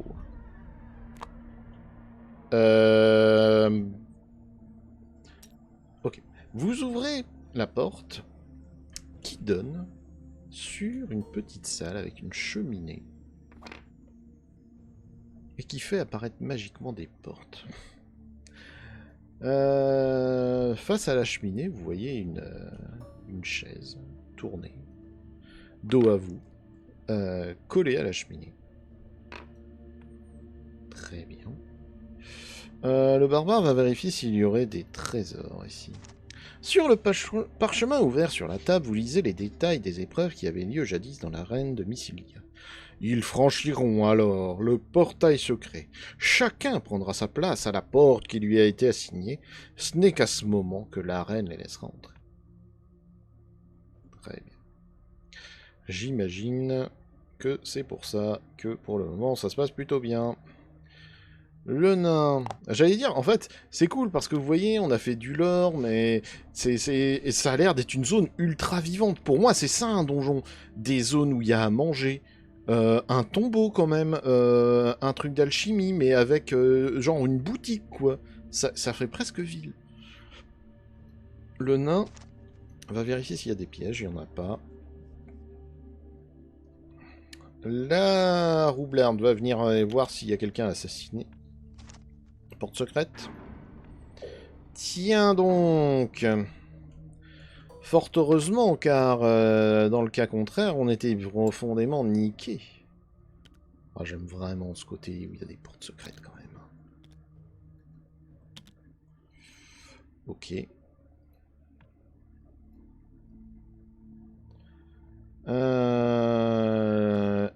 Ok. Vous ouvrez la porte qui donne sur une petite salle avec une cheminée et qui fait apparaître magiquement des portes. Face à la cheminée, vous voyez une chaise tournée, dos à vous, collée à la cheminée. Très bien. Le barbare va vérifier s'il y aurait des trésors ici. Sur le parchemin ouvert sur la table, vous lisez les détails des épreuves qui avaient lieu jadis dans l'arène de Mysilia. Ils franchiront alors le portail secret. Chacun prendra sa place à la porte qui lui a été assignée. Ce n'est qu'à ce moment que la reine les laissera entrer. Très bien. J'imagine que c'est pour ça que pour le moment ça se passe plutôt bien. Le nain. J'allais dire, en fait, c'est cool parce que vous voyez, on a fait du lore, mais et ça a l'air d'être une zone ultra vivante. Pour moi, c'est ça un donjon. Des zones où il y a à manger. Un tombeau quand même, un truc d'alchimie, mais avec genre une boutique, quoi. Ça ferait presque ville. Le nain va vérifier s'il y a des pièges, il n'y en a pas. La roublarde va venir voir s'il y a quelqu'un assassiné. Porte secrète. Tiens donc. Fort heureusement, car dans le cas contraire, on était profondément niqués. Ah, j'aime vraiment ce côté où il y a des portes secrètes quand même. Ok.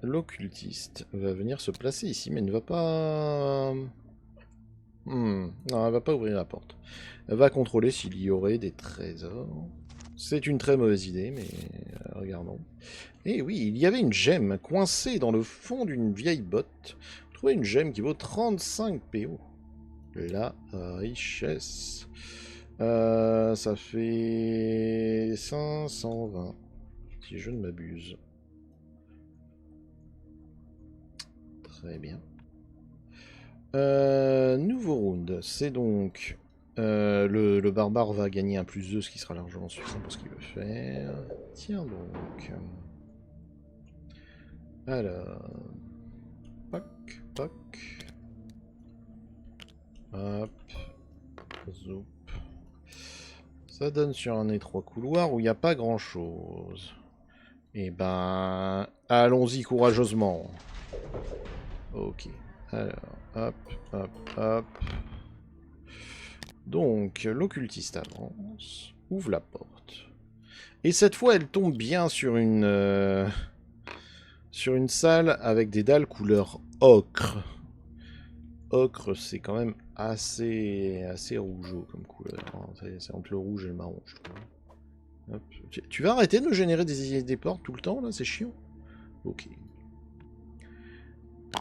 L'occultiste va venir se placer ici, mais ne va pas... non, elle va pas ouvrir la porte. Elle va contrôler s'il y aurait des trésors. C'est une très mauvaise idée, mais regardons. Et oui, il y avait une gemme coincée dans le fond d'une vieille botte. Vous trouvez une gemme qui vaut 35 PO. La richesse. Ça fait 520, si je ne m'abuse. Très bien. Nouveau round, c'est donc... le barbare va gagner un +2, ce qui sera largement suffisant pour ce qu'il veut faire. Tiens donc. Alors... Poc, poc. Hop. Zoup. Ça donne sur un étroit couloir où il n'y a pas grand chose. Et ben... Allons-y courageusement. Ok. Alors, hop, hop, hop. Donc, l'occultiste avance, ouvre la porte. Et cette fois, elle tombe bien sur une salle avec des dalles couleur ocre. Ocre, c'est quand même assez rougeau comme couleur. Hein. C'est entre le rouge et le marron, je trouve. Hop. Tu vas arrêter de me générer des portes tout le temps, là? C'est chiant. Ok.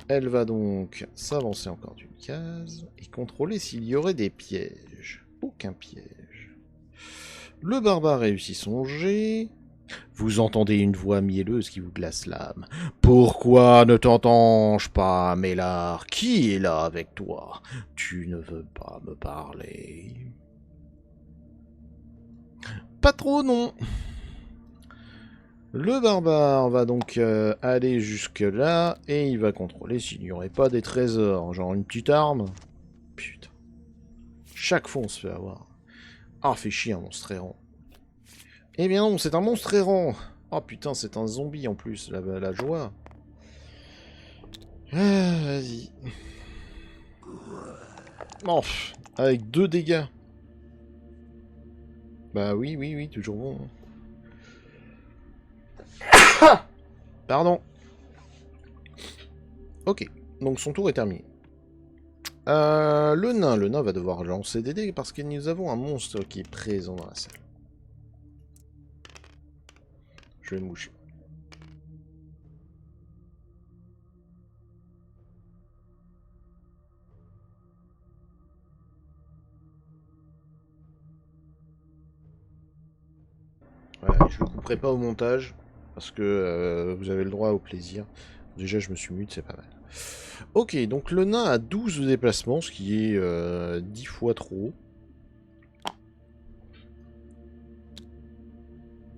Elle va donc s'avancer encore d'une case et contrôler s'il y aurait des pièges. Aucun piège. Le barbare réussit son jet. Vous entendez une voix mielleuse qui vous glace l'âme. Pourquoi ne t'entends-je pas, Mélard? Qui est là avec toi? Tu ne veux pas me parler? Pas trop, non. Le barbare va donc aller jusque là et il va contrôler s'il n'y aurait pas des trésors. Genre une petite arme. Putain. Chaque fois, on se fait avoir. Ah, fait chier un monstre errant. Eh bien non, c'est un monstre errant. Oh putain, c'est un zombie en plus, la joie. Ah, vas-y. Oh, avec 2 dégâts. Bah oui, oui, oui, toujours bon. Pardon. Ok, donc son tour est terminé. Le nain va devoir lancer des dés parce que nous avons un monstre qui est présent dans la salle. Je vais me moucher. Voilà, je ne couperai pas au montage parce que vous avez le droit au plaisir. Déjà, je me suis mute, c'est pas mal. Ok, donc le nain a 12 déplacements, ce qui est 10 fois trop.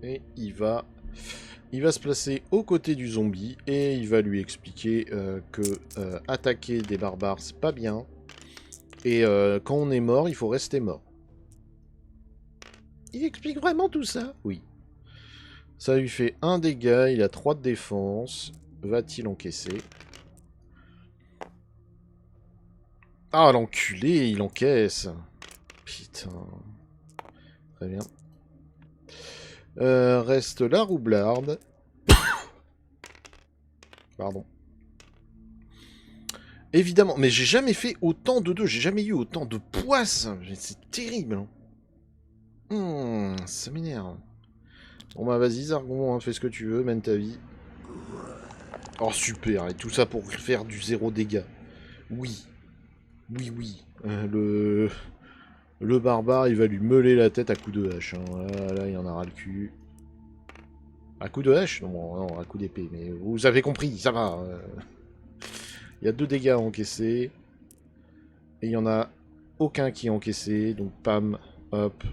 Et il va se placer aux côtés du zombie et il va lui expliquer que attaquer des barbares, c'est pas bien. Et quand on est mort, il faut rester mort. Il explique vraiment tout ça? Oui. Ça lui fait 1 dégât, il a 3 de défense. Va-t-il encaisser? Ah, l'enculé, il encaisse. Putain. Très bien. Reste la roublarde. Pardon. Évidemment, mais j'ai jamais fait autant de 2, j'ai jamais eu autant de poisses. C'est terrible. Ça m'énerve. Bon bah vas-y Zargon, hein, fais ce que tu veux, mène ta vie. Oh super, et tout ça pour faire du 0 dégâts. Oui. Oui, oui. Le barbare, il va lui meuler la tête à coups de hache. Hein. Là, il en aura le cul. À coups de hache? Non, non, à coups d'épée. Mais vous avez compris, ça va. Il y a 2 dégâts à encaisser. Et il y en a aucun qui est encaissé. Donc pam, hop.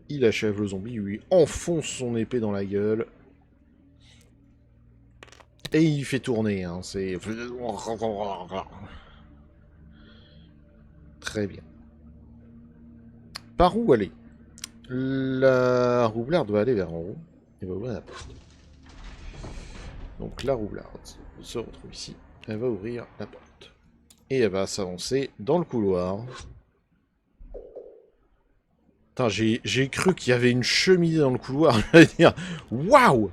Il achève le zombie, il lui enfonce son épée dans la gueule. Et il fait tourner, hein, c'est... Très bien. Par où aller? La roublarde va aller vers en haut. Et va ouvrir la porte. Donc la roublarde se retrouve ici. Elle va ouvrir la porte. Et elle va s'avancer dans le couloir. Putain, j'ai cru qu'il y avait une cheminée dans le couloir. Je vais dire, waouh!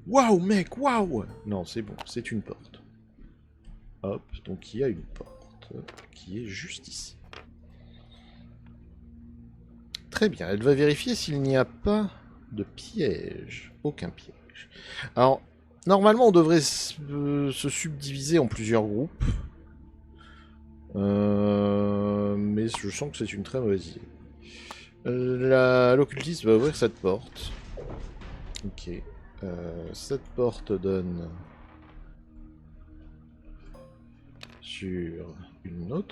Waouh, mec, waouh! Non, c'est bon, c'est une porte. Hop, donc il y a une porte qui est juste ici. Très bien, elle va vérifier s'il n'y a pas de piège. Aucun piège. Alors, normalement, on devrait se subdiviser en plusieurs groupes. Mais je sens que c'est une très mauvaise idée. L'occultiste va ouvrir cette porte. Ok. Cette porte donne sur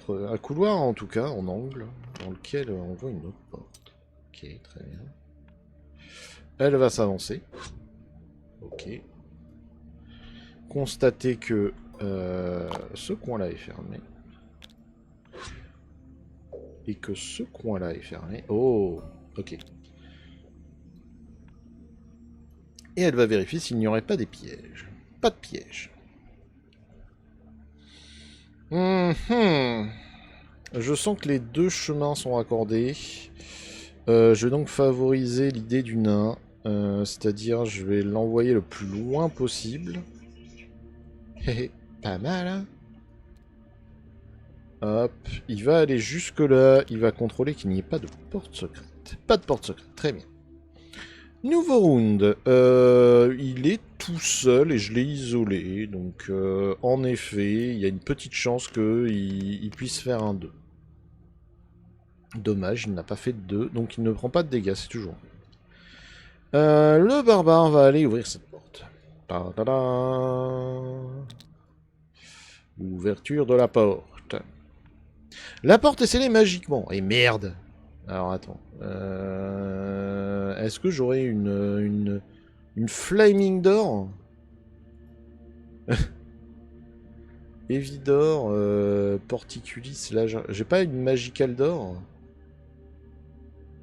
un couloir en tout cas, en angle, dans lequel on voit une autre porte. Ok, très bien. Elle va s'avancer. Ok. Constater que ce coin-là est fermé. Et que ce coin-là est fermé. Oh, ok. Et elle va vérifier s'il n'y aurait pas des pièges. Pas de pièges. Je sens que les 2 chemins sont raccordés. Je vais donc favoriser l'idée du nain. C'est-à-dire, je vais l'envoyer le plus loin possible. Pas mal, hein? Hop, il va aller jusque là. Il va contrôler qu'il n'y ait pas de porte secrète. Pas de porte secrète, très bien. Nouveau round. Il est tout seul et je l'ai isolé. Donc, en effet, il y a une petite chance qu'il puisse faire un 2. Dommage, il n'a pas fait de 2, donc il ne prend pas de dégâts, c'est toujours. Le barbare va aller ouvrir cette porte. Ouverture de la porte. La porte est scellée magiquement. Et merde. Alors attends. Est-ce que j'aurais une flaming door? Evidor, Porticulis, là j'ai pas une magical door?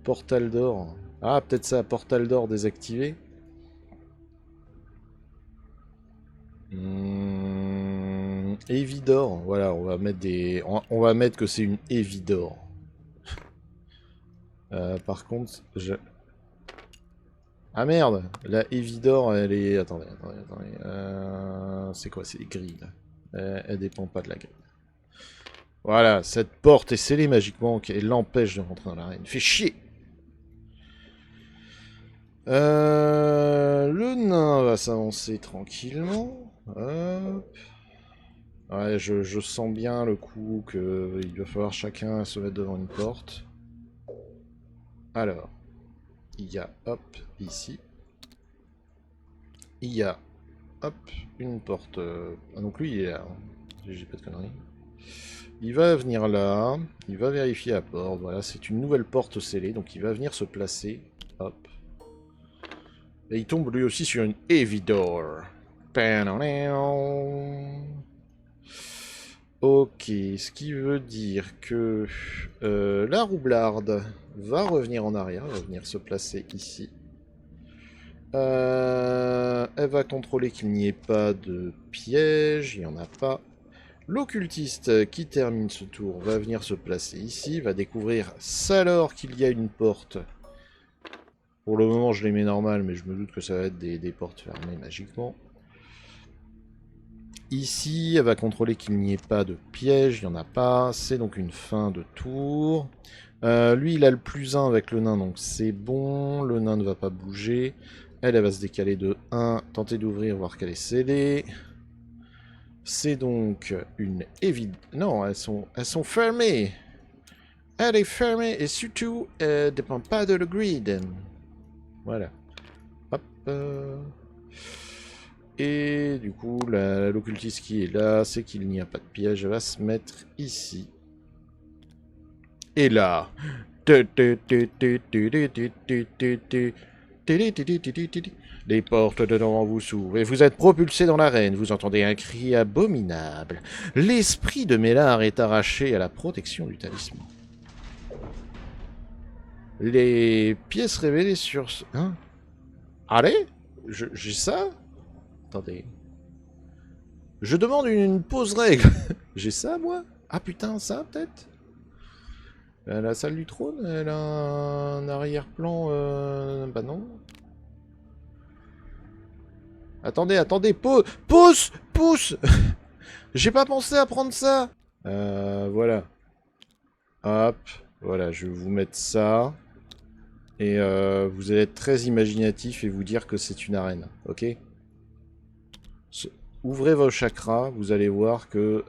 portal d'or. Ah, peut-être ça, portal d'or désactivé. Évidor, voilà, on va mettre des... On va mettre que c'est une Évidor. Par contre, Ah merde, la Évidor, elle est... Attendez. C'est quoi, c'est les grilles, là. Elle dépend pas de la grille. Voilà, cette porte est scellée magiquement, elle l'empêche de rentrer dans l'arène. Fait chier. Le nain va s'avancer tranquillement. Hop. Ouais, je sens bien le coup qu'il va falloir chacun se mettre devant une porte. Alors, il y a, hop, ici. Il y a, hop, une porte. Ah, donc lui, il est là. J'ai pas de conneries. Il va venir là. Il va vérifier la porte. Voilà, c'est une nouvelle porte scellée. Donc il va venir se placer. Hop. Et il tombe lui aussi sur une Heavy Door. Ok, ce qui veut dire que la roublarde va revenir en arrière, va venir se placer ici. Elle va contrôler qu'il n'y ait pas de piège, il n'y en a pas. L'occultiste qui termine ce tour va venir se placer ici, va découvrir alors qu'il y a une porte. Pour le moment je les mets normales, mais je me doute que ça va être des portes fermées magiquement. Ici, elle va contrôler qu'il n'y ait pas de piège, il n'y en a pas. C'est donc une fin de tour. Lui, il a le +1 avec le nain, donc c'est bon. Le nain ne va pas bouger. Elle va se décaler de 1, tenter d'ouvrir, voir qu'elle est scellée. C'est donc une évidence... Non, elles sont fermées. Elle est fermée, et surtout, elle ne dépend pas de le grid. Voilà. Hop. Et du coup, l'occultiste qui est là, c'est qu'il n'y a pas de piège, elle va se mettre ici. Et là... Les portes de devant vous s'ouvrent et vous êtes propulsé dans l'arène. Vous entendez un cri abominable. L'esprit de Mélar est arraché à la protection du talisman. Les pièces révélées sur... Hein? Allez? J'ai ça? Attendez. Je demande une pause règle. J'ai ça, moi? Ah putain, ça, peut-être? La salle du trône, elle a un arrière-plan... Bah non. Attendez, pousse. J'ai pas pensé à prendre ça. Voilà. Hop. Voilà, je vais vous mettre ça. Et vous allez être très imaginatif et vous dire que c'est une arène. Ok? Ouvrez vos chakras, vous allez voir que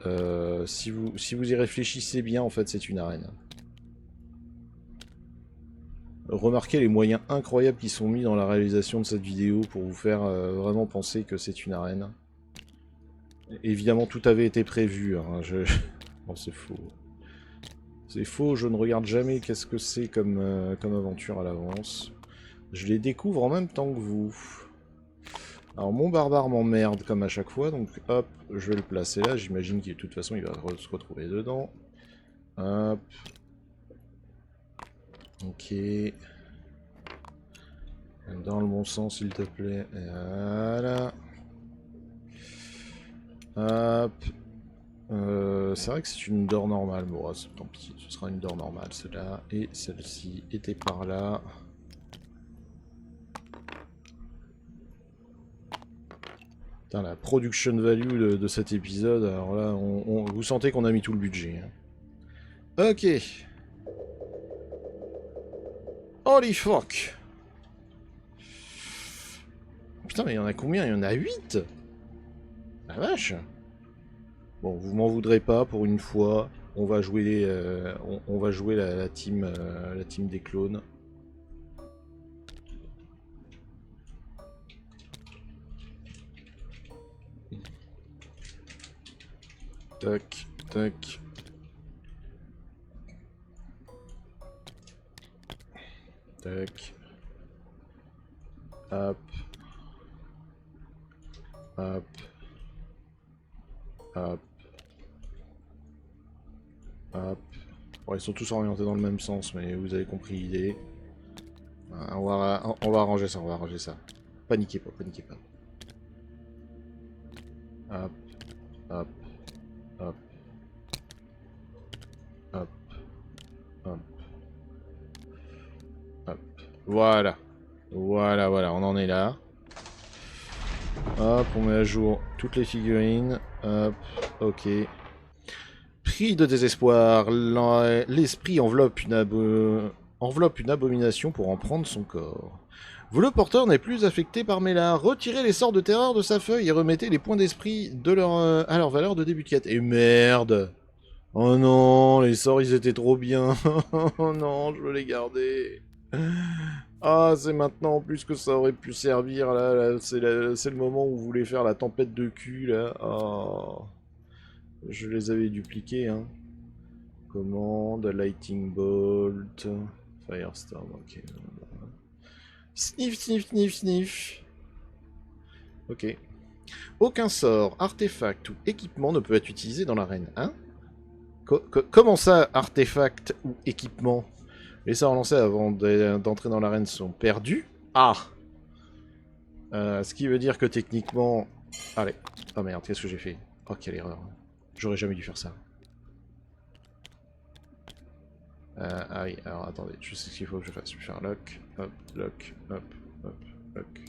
si vous y réfléchissez bien, en fait, c'est une arène. Remarquez les moyens incroyables qui sont mis dans la réalisation de cette vidéo pour vous faire vraiment penser que c'est une arène. Évidemment, tout avait été prévu. Hein, non, c'est faux. C'est faux, je ne regarde jamais qu'est-ce que c'est comme aventure à l'avance. Je les découvre en même temps que vous. Alors mon barbare m'emmerde comme à chaque fois, donc hop, je vais le placer là. J'imagine qu'il de toute façon il va se retrouver dedans. Hop. Ok. Dans le bon sens s'il te plaît. Voilà. Hop. C'est vrai que c'est une door normale, bon, tant pis, ce sera une door normale celle-là, et celle-ci était par là. Putain, la production value de cet épisode, alors là, vous sentez qu'on a mis tout le budget. Hein. Ok. Holy fuck. Putain, mais il y en a combien? Il y en a 8. La vache. Bon, vous m'en voudrez pas pour une fois. On va jouer, on va jouer la team des clones. Tac, tac. Tac. Hop. Hop. Hop. Hop. Bon, ils sont tous orientés dans le même sens, mais vous avez compris l'idée. On va arranger ça, on va arranger ça. Paniquez pas, paniquez pas. Hop, hop, hop, hop, hop, hop. Voilà. Voilà, voilà, on en est là. Hop, on met à jour toutes les figurines. Hop, ok. Pris de désespoir, l'esprit enveloppe une abomination pour en prendre son corps. Vous, le porteur, n'est plus affecté par Mélar. Retirez les sorts de terreur de sa feuille et remettez les points d'esprit à leur valeur de début de quête. Et merde! Oh non, les sorts ils étaient trop bien. Oh non, je veux les garder. Ah, c'est maintenant en plus que ça aurait pu servir. Là, c'est le moment où vous voulez faire la tempête de cul là. Oh. Je les avais dupliqués, hein. Commande, Lightning Bolt, Firestorm, ok. Sniff, sniff, sniff, sniff. Ok. Aucun sort, artefact ou équipement ne peut être utilisé dans l'arène, hein? Comment ça, artefact ou équipement? Les sorts lancés avant d'entrer dans l'arène sont perdus? Ah! Ce qui veut dire que techniquement... Allez. Oh merde, qu'est-ce que j'ai fait? Oh, quelle erreur. J'aurais jamais dû faire ça. Ah oui, alors attendez, je sais ce qu'il faut que je fasse. Je vais faire lock, hop, lock, hop, hop, lock.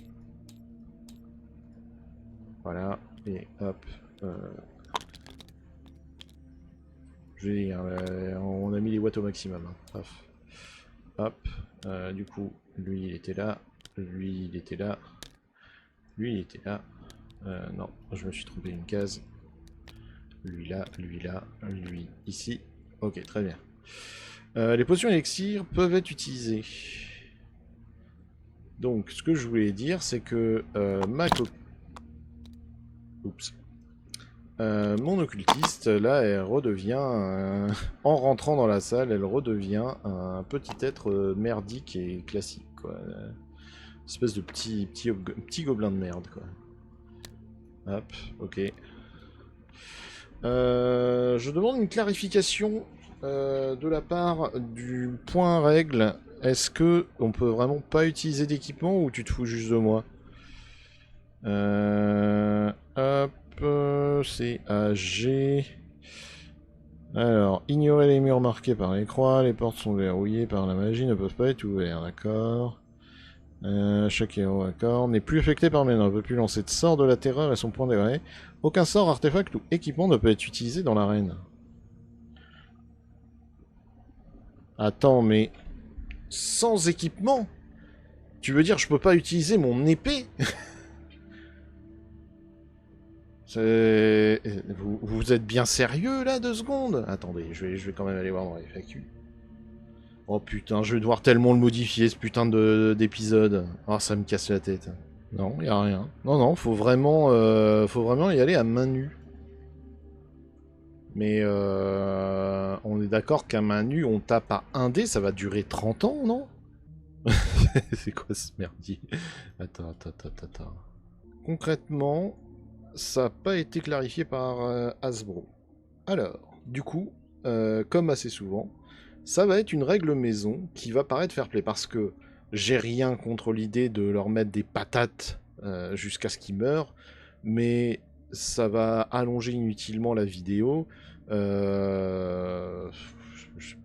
Voilà, et hop. Je vais dire, on a mis les watts au maximum. Hein. Paf. Hop. Du coup, lui il était là, lui il était là, lui il était là. Non, je me suis trompé une case. Lui là, lui ici. Ok, très bien. Les potions élixir peuvent être utilisées. Donc, ce que je voulais dire, c'est que Oups. Mon occultiste, là, elle redevient... en rentrant dans la salle, elle redevient un petit être merdique et classique, quoi. Espèce de petit gobelin de merde, quoi. Hop, ok. Je demande une clarification de la part du point règle. Est-ce que on peut vraiment pas utiliser d'équipement ou tu te fous juste de moi? Hop, c'est AG. Alors, ignorer les murs marqués par les croix, les portes sont verrouillées par la magie, ne peuvent pas être ouvertes, d'accord. Chaque héros, d'accord. N'est plus affecté par Ménard, ne peut plus lancer de sort de la terreur et son point d'arrêt. Aucun sort, artefact ou équipement ne peut être utilisé dans l'arène. Attends, mais... Sans équipement? Tu veux dire je peux pas utiliser mon épée? Vous êtes bien sérieux là, 2 secondes? Attendez, je vais quand même aller voir dans les FAQ. Oh putain, je vais devoir tellement le modifier ce putain d'épisode. Oh, ça me casse la tête. Non, y a rien. Non, non, faut vraiment y aller à main nue. Mais on est d'accord qu'à main nue, on tape à 1 dé, ça va durer 30 ans, non? C'est quoi ce merdier? Attends. Concrètement, ça n'a pas été clarifié par Hasbro. Alors, du coup, comme assez souvent, ça va être une règle maison qui va paraître fair play parce que j'ai rien contre l'idée de leur mettre des patates jusqu'à ce qu'ils meurent, mais ça va allonger inutilement la vidéo.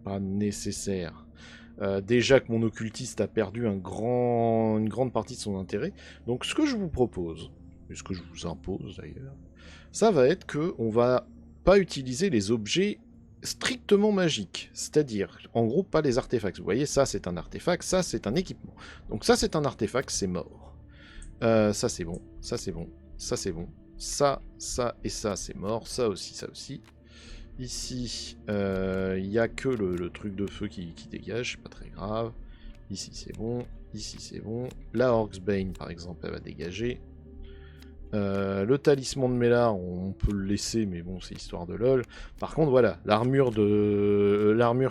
Pas nécessaire. Déjà que mon occultiste a perdu une grande partie de son intérêt. Donc ce que je vous propose, et ce que je vous impose d'ailleurs, ça va être que on va pas utiliser les objets strictement magiques. C'est-à-dire, en gros, pas les artefacts. Vous voyez, ça c'est un artefact, ça c'est un équipement. Donc ça c'est un artefact, c'est mort. Ça c'est bon, ça c'est bon, ça c'est bon. Ça et ça c'est mort, ça aussi, ça aussi. Ici, il n'y a que le truc de feu qui dégage, c'est pas très grave. Ici c'est bon, ici c'est bon. La Orcsbane par exemple, elle va dégager. Le talisman de Mélar, on peut le laisser, mais bon, c'est histoire de lol. Par contre, voilà, l'armure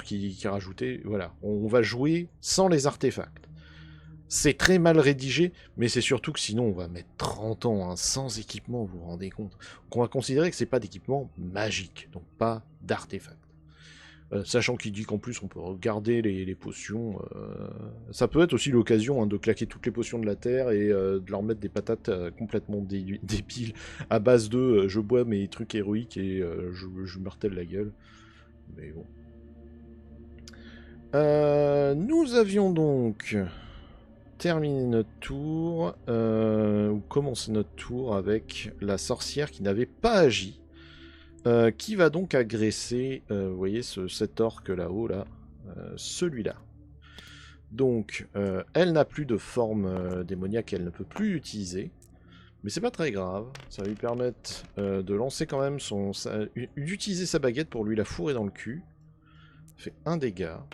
qui est rajoutée, voilà, on va jouer sans les artefacts. C'est très mal rédigé, mais c'est surtout que sinon on va mettre 30 ans hein, sans équipement, vous vous rendez compte. On va considérer que c'est pas d'équipement magique, donc pas d'artefact. Sachant qu'il dit qu'en plus on peut regarder les potions. Ça peut être aussi l'occasion de claquer toutes les potions de la terre et de leur mettre des patates complètement débiles à base de je bois mes trucs héroïques et je martèle la gueule. Mais bon. Nous avions donc terminé notre tour, ou commencé notre tour avec la sorcière qui n'avait pas agi. Qui va donc agresser, vous voyez, cet orc là-haut, là, celui-là. Donc, elle n'a plus de forme démoniaque, elle ne peut plus l'utiliser. Mais c'est pas très grave, ça va lui permettre de lancer quand même d'utiliser sa baguette pour lui la fourrer dans le cul. Ça fait 1 dégât.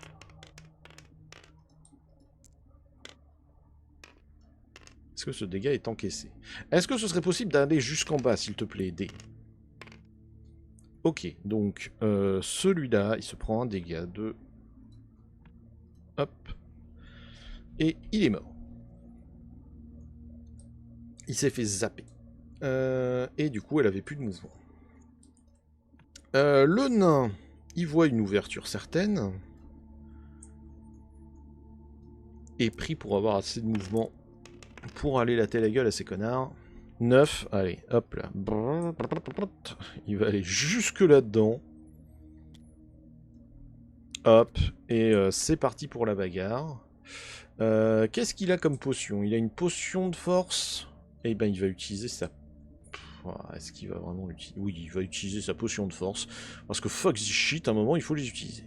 Est-ce que ce dégât est encaissé? Est-ce que ce serait possible d'aller jusqu'en bas, s'il te plaît, D? Ok, donc celui-là, il se prend un dégât de... Hop. Et il est mort. Il s'est fait zapper. Et du coup, elle avait plus de mouvement. Le nain, il voit une ouverture certaine. Est pris pour avoir assez de mouvement pour aller latter la gueule à ces connards. 9, allez, hop là. Il va aller jusque là-dedans. Hop, et c'est parti pour la bagarre. Qu'est-ce qu'il a comme potion? Il a une potion de force. Et ben il va utiliser sa... Est-ce qu'il va vraiment l'utiliser? Oui, il va utiliser sa potion de force. Parce que fuck this shit, à un moment, il faut les utiliser.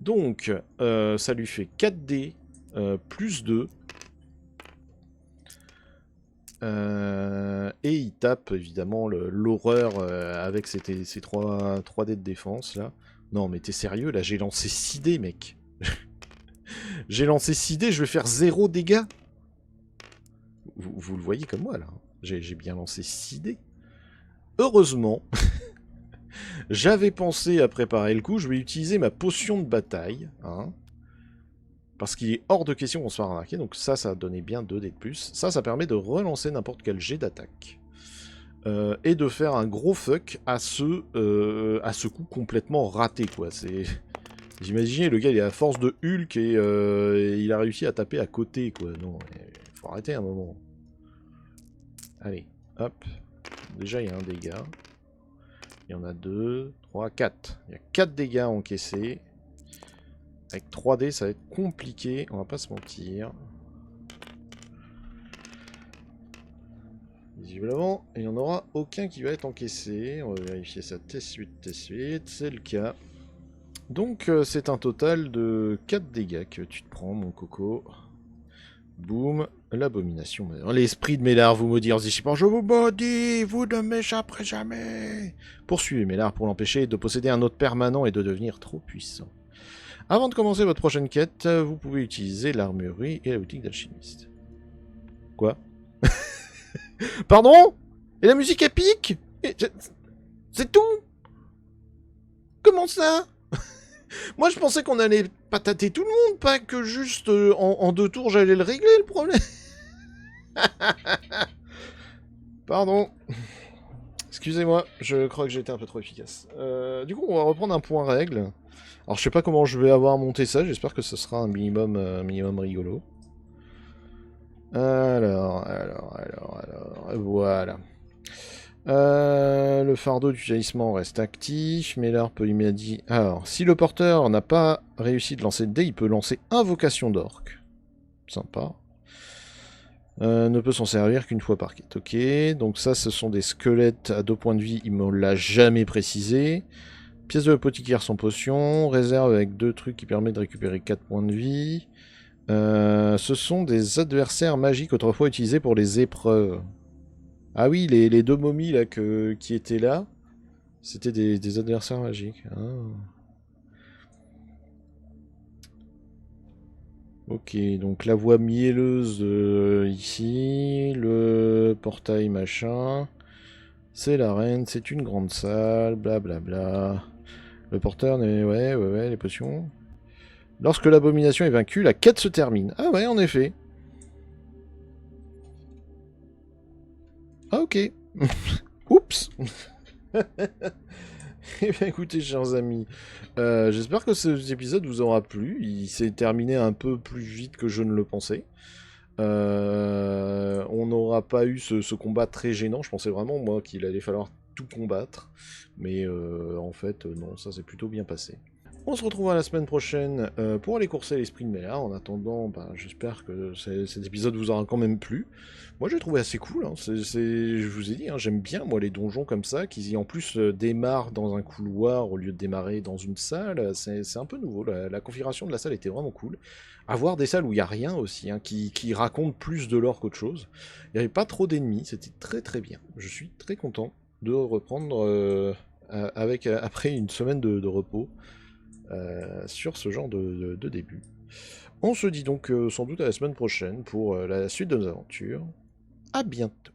Donc, ça lui fait 4D, plus 2. Et il tape évidemment l'horreur avec ses 3D de défense là. Non mais t'es sérieux là, j'ai lancé 6D mec. J'ai lancé 6D, je vais faire 0 dégâts. Vous le voyez comme moi là. J'ai bien lancé 6D. Heureusement, j'avais pensé à préparer le coup, je vais utiliser ma potion de bataille. Hein. Parce qu'il est hors de question qu'on se fasse remarquer, donc ça a donné bien 2D de plus. Ça permet de relancer n'importe quel jet d'attaque. Et de faire un gros fuck à ce coup complètement raté, quoi. J'imaginais, le gars, il est à force de Hulk et il a réussi à taper à côté, quoi. Non, il faut arrêter un moment. Allez, hop. Déjà, il y a un dégât. Il y en a 2, 3, 4. Il y a 4 dégâts encaissés. Avec 3D, ça va être compliqué, on va pas se mentir. Visiblement, il n'y en aura aucun qui va être encaissé. On va vérifier ça test suite, c'est le cas. Donc c'est un total de 4 dégâts que tu te prends, mon coco. Boum, l'abomination. L'esprit de Mélar vous maudit en discipant. Je vous maudis, vous ne m'échapperez jamais. Poursuivez Mélar pour l'empêcher de posséder un hôte permanent et de devenir trop puissant. Avant de commencer votre prochaine quête, vous pouvez utiliser l'armurerie et la boutique d'alchimiste. Quoi? Pardon? Et la musique épique? C'est tout? Comment ça? Moi je pensais qu'on allait patater tout le monde, pas que juste en 2 tours j'allais le régler le problème. Pardon. Excusez-moi, je crois que j'ai été un peu trop efficace. Du coup on va reprendre un point règle. Alors je sais pas comment je vais avoir monté ça, j'espère que ce sera un minimum rigolo. Alors, voilà. Le fardeau d'utilisation reste actif, mais l'art peut immédiatement... Alors, si le porteur n'a pas réussi de lancer de dé, il peut lancer Invocation d'orque. Sympa. Ne peut s'en servir qu'une fois par quête. Ok, donc ça, ce sont des squelettes à 2 points de vie, il me l'a jamais précisé. Pièce de l'apothicaire sans potion, réserve avec 2 trucs qui permettent de récupérer 4 points de vie. Ce sont des adversaires magiques autrefois utilisés pour les épreuves. Ah oui, les 2 momies là qui étaient là, c'était des adversaires magiques. Ah. Ok, donc la voie mielleuse ici, le portail machin, c'est l'arène, c'est une grande salle, blablabla. Le porteur, ouais, les potions. Lorsque l'abomination est vaincue, la quête se termine. Ah ouais, en effet. Ah ok. Oups. Eh bien, écoutez, chers amis, j'espère que cet épisode vous aura plu. Il s'est terminé un peu plus vite que je ne le pensais. On n'aura pas eu ce combat très gênant. Je pensais vraiment, moi, qu'il allait falloir tout combattre. Mais en fait, non, ça s'est plutôt bien passé. On se retrouvera la semaine prochaine pour aller courser l'esprit de Mélard. En attendant, ben, j'espère que cet épisode vous aura quand même plu. Moi, j'ai trouvé assez cool. Hein. Je vous ai dit, hein, j'aime bien moi les donjons comme ça, qui en plus démarrent dans un couloir au lieu de démarrer dans une salle. C'est un peu nouveau. La configuration de la salle était vraiment cool. Avoir des salles où il n'y a rien aussi, hein, qui racontent plus de lore qu'autre chose. Il n'y avait pas trop d'ennemis, c'était très très bien. Je suis très content de reprendre après une semaine de repos. Sur ce genre de début. On se dit donc sans doute à la semaine prochaine pour la suite de nos aventures. À bientôt.